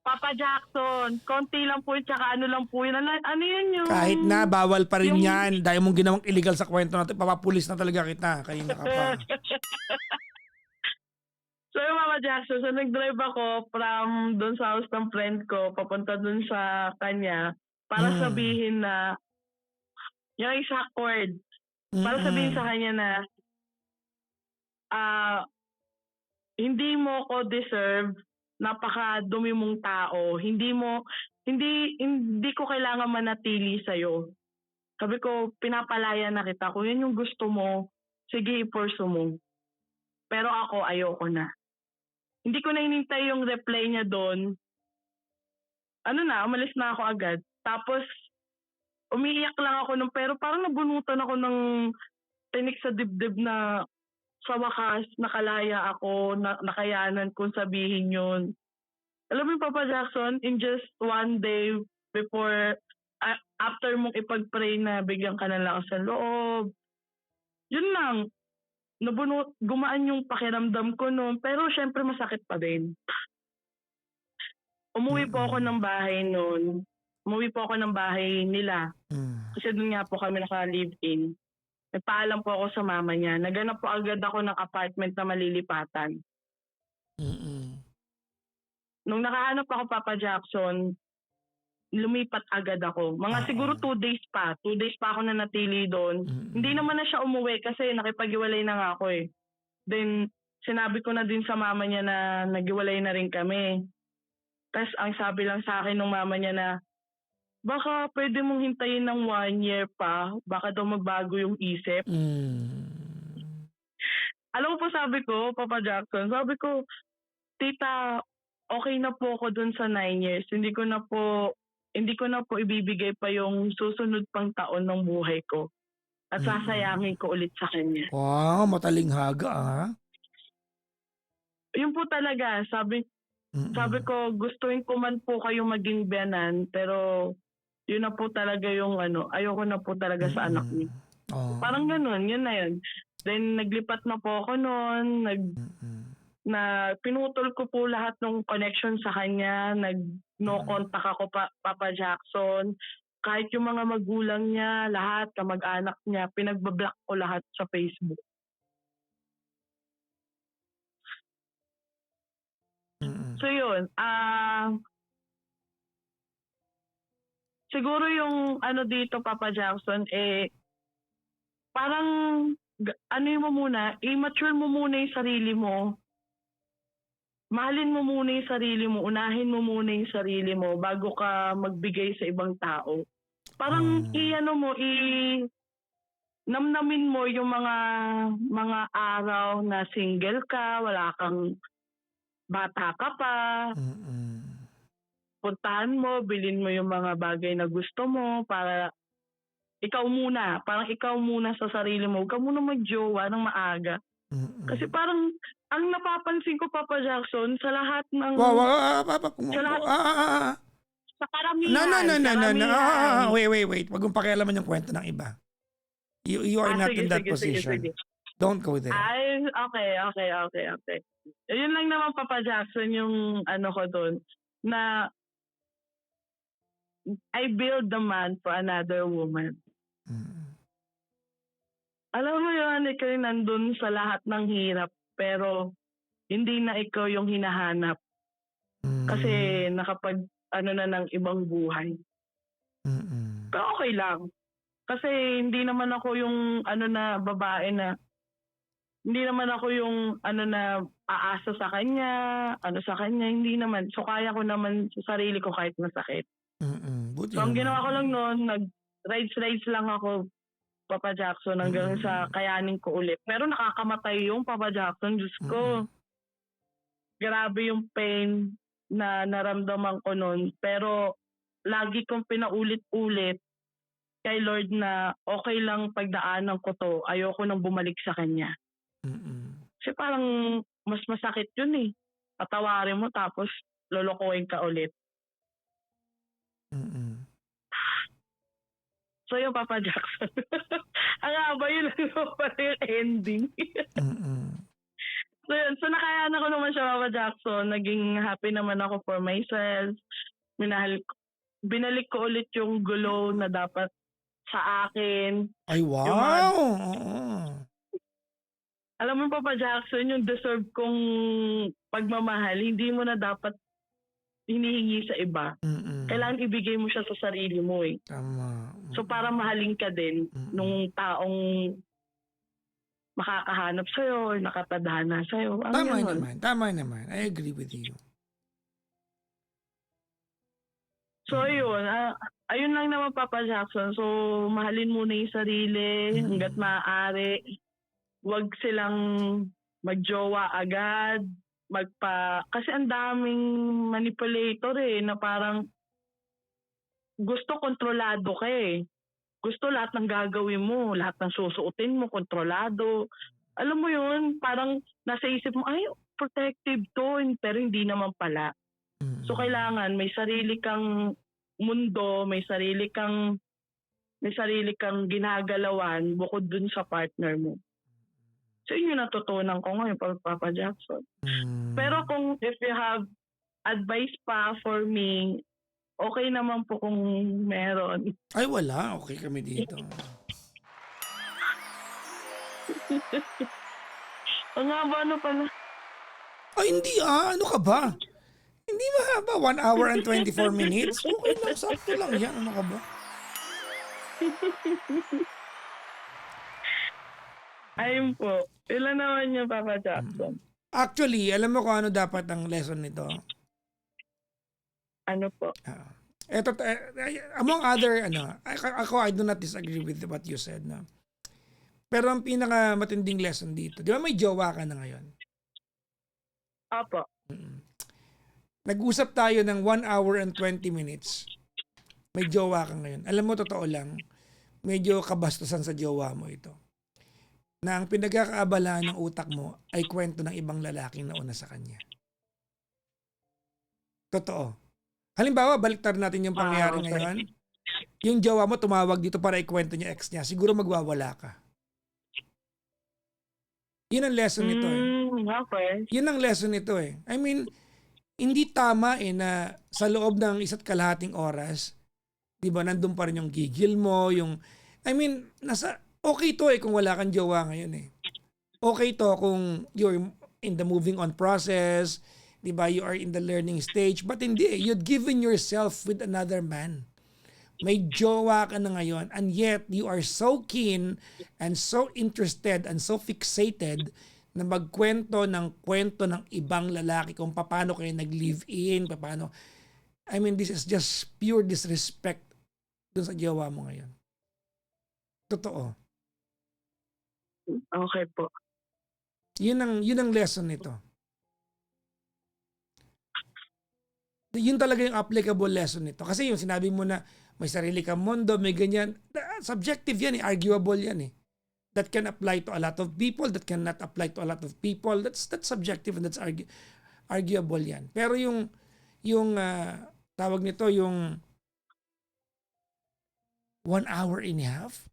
Papa Jackson, konti lang po yun, tsaka ano lang po yun. Ano yun yung... Kahit na bawal pa rin yung yan. Dahil mong ginawang illegal sa kwento natin, papapulis na talaga kita. Kanina ka pa. So yung Mama Jackson, so nag-drive ako from doon sa house ng friend ko, papunta doon sa kanya, para Mm. sabihin na, yung exact word, para sabihin sa Mm. kanya na, ah, hindi mo ko deserve, napakadumi mong tao, hindi ko kailangan manatili sa'yo. Sabi ko, pinapalaya na kita. Kung yun yung gusto mo, sige, i-pursue mo. Pero ako, ayoko na. Hindi ko na hinintay yung reply niya doon. Umalis na ako agad. Tapos, umiiyak lang ako pero parang nabunutan ako ng tinik sa dibdib na sa wakas, nakalaya ako, nakayanan kong sabihin yun. Alam mo yung Papa Jackson, in just one day before, after mong ipag-pray na bigyan ka ng lakas ng loob, yun lang, gumaan yung pakiramdam ko noon, pero syempre masakit pa din. Umuwi po ako ng bahay noon. Umuwi po ako ng bahay nila. Kasi doon nga po kami naka-live-in. Nagpaalam po ako sa mama niya. Naghanap po agad ako ng apartment na malilipatan. Nung nakahanap ako, Papa Jackson, lumipat agad ako. Siguro 2 days pa. 2 days pa ako nanatili doon. Hindi naman na siya umuwi kasi nakipag-iwalay na nga ako eh. Then, sinabi ko na din sa mama niya na nag-iwalay na rin kami. Tapos ang sabi lang sa akin ng mama niya na, baka pwede mong hintayin ng 1 year pa. Baka daw magbago yung isip. Alam mo po sabi ko, Papa Jackson, sabi ko, tita, okay na po ako dun sa 9 years. Hindi ko na po ibibigay pa yung susunod pang taon ng buhay ko. At sasayangin ko ulit sa kanya. Wow, matalinghaga ah. Yun po talaga, sabi ko, gustuin ko man po kayo maging biyanan, pero yun na po talaga yung ayoko na po talaga sa anak niyo. Oh. Parang ganun, yun na yun. Then naglipat na po ako noon, pinutol ko po lahat ng connection sa kanya, no contact ako Papa Jackson. Kahit yung mga magulang niya, lahat, kamag-anak niya, pinagbablock ko lahat sa Facebook. So yun, siguro yung dito Papa Jackson, parang mo muna, i-mature mo muna yung sarili mo. Mahalin mo muna yung sarili mo, unahin mo muna yung sarili mo bago ka magbigay sa ibang tao. Parang namnamin mo yung mga araw na single ka, wala kang bata ka pa. Puntahan mo, bilhin mo yung mga bagay na gusto mo para parang ikaw muna sa sarili mo. Huwag ka muna mag-jowa ng maaga. Kasi parang, ang napapansin ko, Papa Jackson, sa lahat ng... Sa karamihan. Wait. Wag mong pakialaman yung kwento ng iba. You are not in that position. Sige. Don't go there. Ay, okay. Yun lang naman, Papa Jackson, yung ko doon, na I build the man for another woman. Alam mo yun, ikaw yung nandun sa lahat ng hirap, pero hindi na ikaw yung hinahanap. Kasi nakapag na ng ibang buhay. Pero okay lang. Kasi hindi naman ako yung na babae na hindi naman ako yung na aasa sa kanya, sa kanya, hindi naman. So kaya ko naman sa sarili ko kahit masakit. So ang ginawa ko lang noon, nag-rides lang ako, Papa Jackson, hanggang sa kayanin ko ulit. Pero nakakamatay yung Papa Jackson, Diyos ko. Grabe yung pain na naramdaman ko noon. Pero lagi kong pinaulit-ulit kay Lord na okay lang pagdaanan ko to. Ayoko nang bumalik sa Kanya. Kasi parang mas masakit yun eh. Patawarin mo tapos lolokohin ka ulit. So yung Papa Jackson. Ang haba yun lang pala yung ending. So yun, so nakayanan ko naman siya, Papa Jackson. Naging happy naman ako for myself. Binalik ko ulit yung gulo na dapat sa akin. Ay, wow! Alam mo, Papa Jackson, yung deserve kong pagmamahal, hindi mo na dapat hinihingi sa iba. Kailangan ibigay mo siya sa sarili mo eh. Tama. So para mahalin ka din nung taong makakahanap sa'yo or nakatadhana sa'yo. Tama naman. I agree with you. So yun, ayun lang naman Papa Jackson. So mahalin muna yung sarili hanggat maaari. Huwag silang magjowa agad. Kasi ang daming manipulator eh, na parang gusto kontrolado ka eh. Gusto lahat ng gagawin mo, lahat ng susuotin mo, kontrolado. Alam mo yun, parang nasa isip mo, ay, protective to, pero hindi naman pala. So kailangan may sarili kang mundo, may sarili kang ginagalawan bukod dun sa partner mo. So yun yung natutunan ko ngayon, Papa Jackson. Pero kung if you have advice pa for me, okay naman po kung meron. Ay, wala. Okay kami dito. Ang haba pala. Ay, hindi Ano ka ba? Hindi mahaba. 1 hour and 24 minutes. Okay lang. Sakto lang yan. Ano ka ba? Ayun po. Ilan naman yung Papa Jackson? Actually, alam mo kung ano dapat ang lesson nito? Ano po? Among other, I do not disagree with what you said. No? Pero ang pinakamatinding lesson dito, di ba may jowa ka na ngayon? Opo. Nag-usap tayo ng 1 hour and 20 minutes. May jowa ka ngayon. Alam mo, totoo lang, medyo kabastusan sa jowa mo ito. Na ang pinagkakaabalahan ng utak mo ay kwento ng ibang lalaking nauna sa kanya. Totoo. Halimbawa, baliktad natin yung pangyayari Okay. ngayon. Yung jowa mo tumawag dito para ikwento niya ex niya. Siguro magwawala ka. Yun ang lesson nito eh. Okay. Yun ang lesson nito eh. I mean, hindi tama eh na sa loob ng isa't kalahating oras, di ba, nandun pa rin yung gigil mo, yung, I mean, okay to eh kung wala kang jowa ngayon eh. Okay to kung you're in the moving on process, di ba, you are in the learning stage, but hindi eh, you'd given yourself with another man. May jowa ka na ngayon and yet you are so keen and so interested and so fixated na magkwento ng kwento ng ibang lalaki kung paano kayo nag-live-in, paano. I mean, this is just pure disrespect dun sa jowa mo ngayon. Totoo. Okay po. Yun ang lesson nito. Yun talaga yung applicable lesson nito. Kasi yung sinabi mo na may sarili kang mundo, may ganyan. Subjective yan eh, arguable yan eh. That can apply to a lot of people, that cannot apply to a lot of people. That's subjective and that's arguable yan. Pero yung tawag nito, yung 1 hour and a half,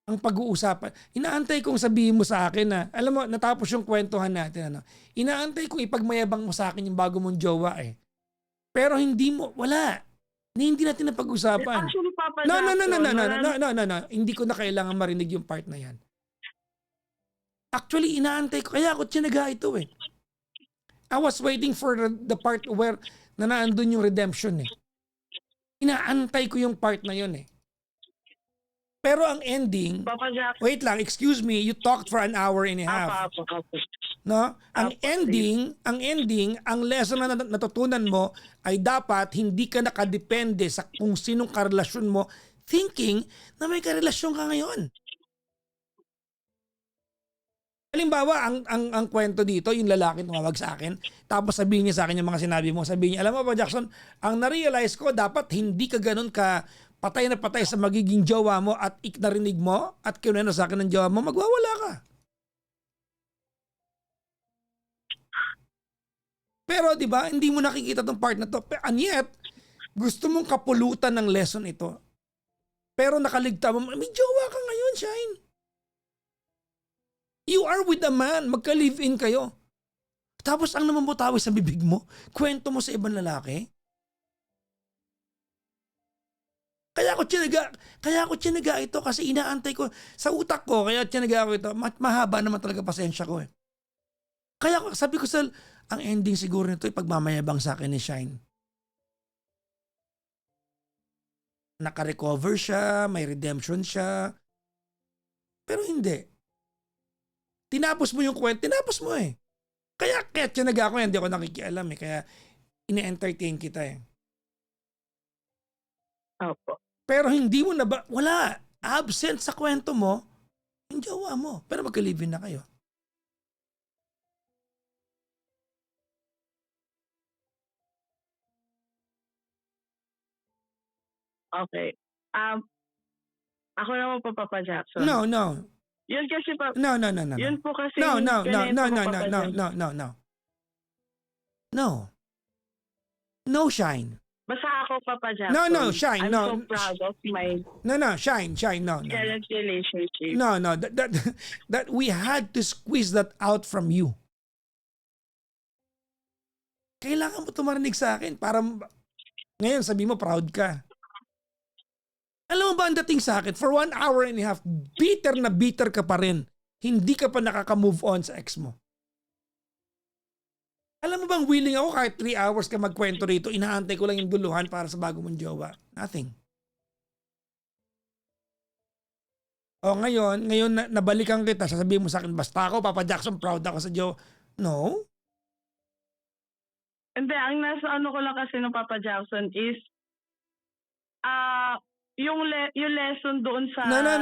ang pag-uusapan, inaantay kong sabihin mo sa akin na, alam mo, natapos yung kwentuhan natin, ano, inaantay kong ipagmayabang mo sa akin yung bago mong jowa eh. Pero hindi mo, wala. Hindi natin napag-usapan. Actually, Papa No. Jackson, Hindi ko na kailangan marinig yung part na yan. Actually, inaantay ko. Kaya ako tinaga ito eh. I was waiting for the part where nandun yung redemption eh. Inaantay ko yung part na yun eh. Pero ang ending, Papa Jackson. wait lang, excuse me, you talked for 1 hour and a half. Apo. No? Ang Apo, ending, ang lesson na natutunan mo ay dapat hindi ka nakadepende sa kung sinong karelasyon mo thinking na may karelasyon ka ngayon. Halimbawa, ang kwento dito, yung lalaki tumawag sa akin, tapos sabihin niya sa akin yung mga sinabi mo, sabihin niya, alam mo ba Jackson, ang na-realize ko, dapat hindi ka ganun ka patay na patay sa magiging jowa mo at narinig mo at kinwento sa akin ng jowa mo, magwawala ka. Pero 'di ba, hindi mo nakikita tong part na to. And yet, gusto mong kapulutan ng lesson ito. Pero nakaligta mo, may jowa ka ngayon, Shine. You are with a man, magka-live-in kayo. Tapos ang namamutawi sa bibig mo, kwento mo sa ibang lalaki. Kaya ako tinaga ito kasi inaantay ko sa utak ko, kaya tinaga ko ito. Mahaba naman talaga pasensya ko eh. Kaya sabi ko ang ending siguro nito ay pagmamayabang sa akin ni Shine. Naka-recover siya, may redemption siya. Pero hindi. Tinapos mo yung kwento, tinapos mo eh. Kaya tinaga ko yan, hindi ako nakikialam eh. Kaya ine-entertain kita eh. Opo. Pero hindi mo na ba, wala, absent sa kwento mo, yung jowa mo. Pero magka-live-in na kayo. Okay. Ako naman po, Papa Jackson. No. Yun kasi No. Yun po kasi No. ganito ko, Papa Jackson. No, Shine. Basta ako, Papa Jackson. No, Shine, I'm no. so proud of my No, Shine, no. current relationship. No, that we had to squeeze that out from you. Kailangan mo tumarinig sa akin para ngayon sabi mo proud ka. Alam mo ba ang dating sa akin? For 1 hour and a half, bitter na bitter ka pa rin. Hindi ka pa nakaka-move on sa ex mo. Alam mo bang willing ako kahit 3 hours ka magkwento rito, inaantay ko lang yung duluhan para sa bago mong jowa. Nothing. O ngayon nabalikan kita, sasabihin mo sa akin, basta ako, Papa Jackson, proud ako sa jowa. No. Hindi, ang nasa ano ko lang kasi ng Papa Jackson is, yung lesson doon sa No. sa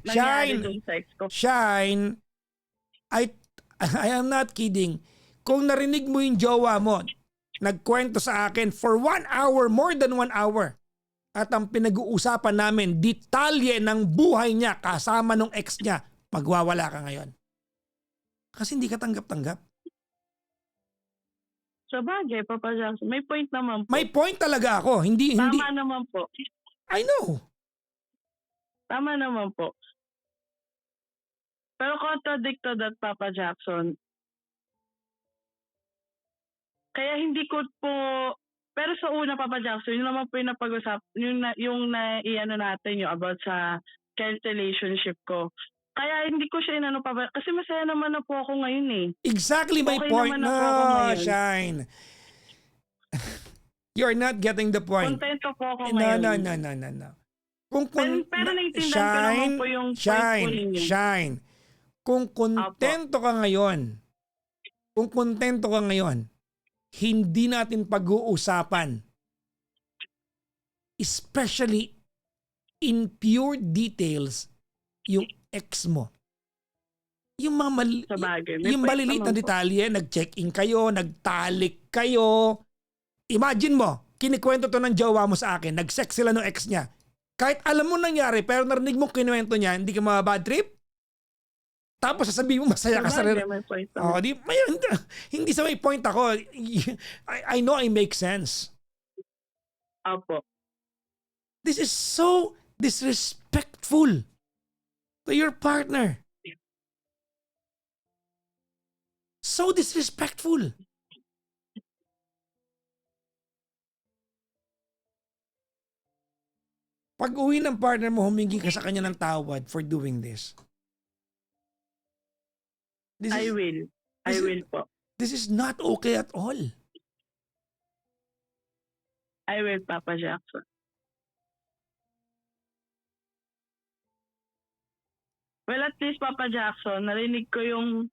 nangyari Shine. doon sa ex ko. Shine, I am not kidding. Kung narinig mo yung jowa mo, nagkwento sa akin for 1 hour, more than 1 hour. At ang pinag-uusapan namin, detalye ng buhay niya kasama nung ex niya, magwawala ka ngayon. Kasi hindi ka tanggap-tanggap. Sa bagay, Papa Jackson, may point naman po. May point talaga ako. Hindi. Tama naman po. I know. Tama naman po. Pero contradict to that, Papa Jackson. Kaya hindi ko po, pero sa una, Papa Jackson, yun naman po yung napag-usap, yung iano natin yung about sa current relationship ko. Kaya hindi ko siya inano pa, kasi masaya naman na po ako ngayon eh. Exactly my Okay point. naman ako ngayon. Shine. You're not getting the point. Kontento po ako No. ngayon. Pero naintindihan ko naman po yung point po ninyo. Shine. Kung kontento ka ngayon, hindi natin pag-uusapan, especially in pure details, yung ex mo. Yung mga Sa bagay. May yung point maliliit na naman po. detalye, nag-check-in kayo, nagtalik kayo. Imagine mo, kinikwento to ng jowa mo sa akin, nag-sex sila ng ex niya. Kahit alam mo nangyari, pero narinig mo kinuwento niya, hindi ka bad trip? Tapos sasabihin mo masaya ka sa Sa bagay, may point naman. hindi sa may point ako. I know I make sense. Opo. This is so disrespectful to your partner. So disrespectful. Pag uwi ng partner mo, humingi ka sa kanya ng tawad for doing this. I will. I will po. This is not okay at all. I will, Papa Jackson. Well, at least, Papa Jackson, narinig ko yung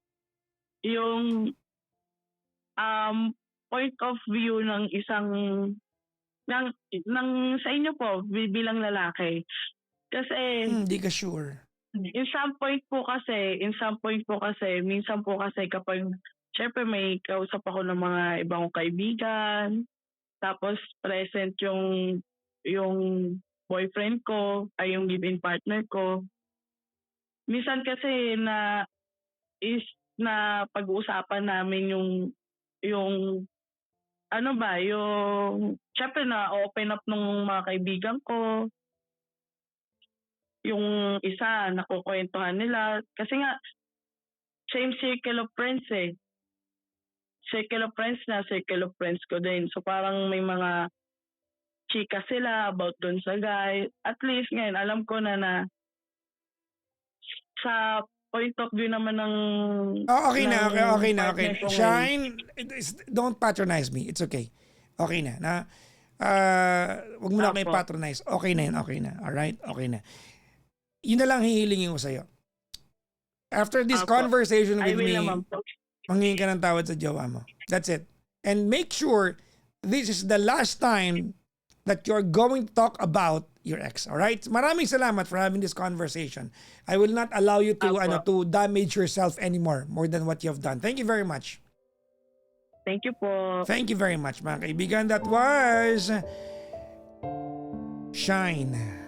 point of view ng isang ng sa inyo po bilang lalaki. Kasi Hindi ka sure. in some point po kasi, minsan po kasi kapag syempre may kausap ako ng mga ibang kong kaibigan, tapos present yung boyfriend ko, ay yung live-in partner ko. Minsan kasi na pag-uusapan namin yung syempre na open up ng mga kaibigan ko. Yung isa, nakukwentuhan nila. Kasi nga, same circle of friends eh. Circle of friends ko din. So parang may mga chika sila about dun sa guy. At least ngayon, alam ko na sa point of view naman ng... Okay na. partner ko ngayon. Shine, don't patronize me. It's okay. Okay na. Wag mo na kayo Apo. patronize. Okay na yun. Okay na. Alright? Okay na. Yun na lang hihilingin ko sa'yo. After this Apo. conversation I with will me, naman po. mangingin ka ng tawad sa jowa mo. That's it. And make sure this is the last time that you're going to talk about your ex. Alright? Maraming salamat for having this conversation. I will not allow you to Apo. to damage yourself anymore more than what you have done. Thank you very much. Thank you po. Thank you very much, mga kaibigan. That was Shine.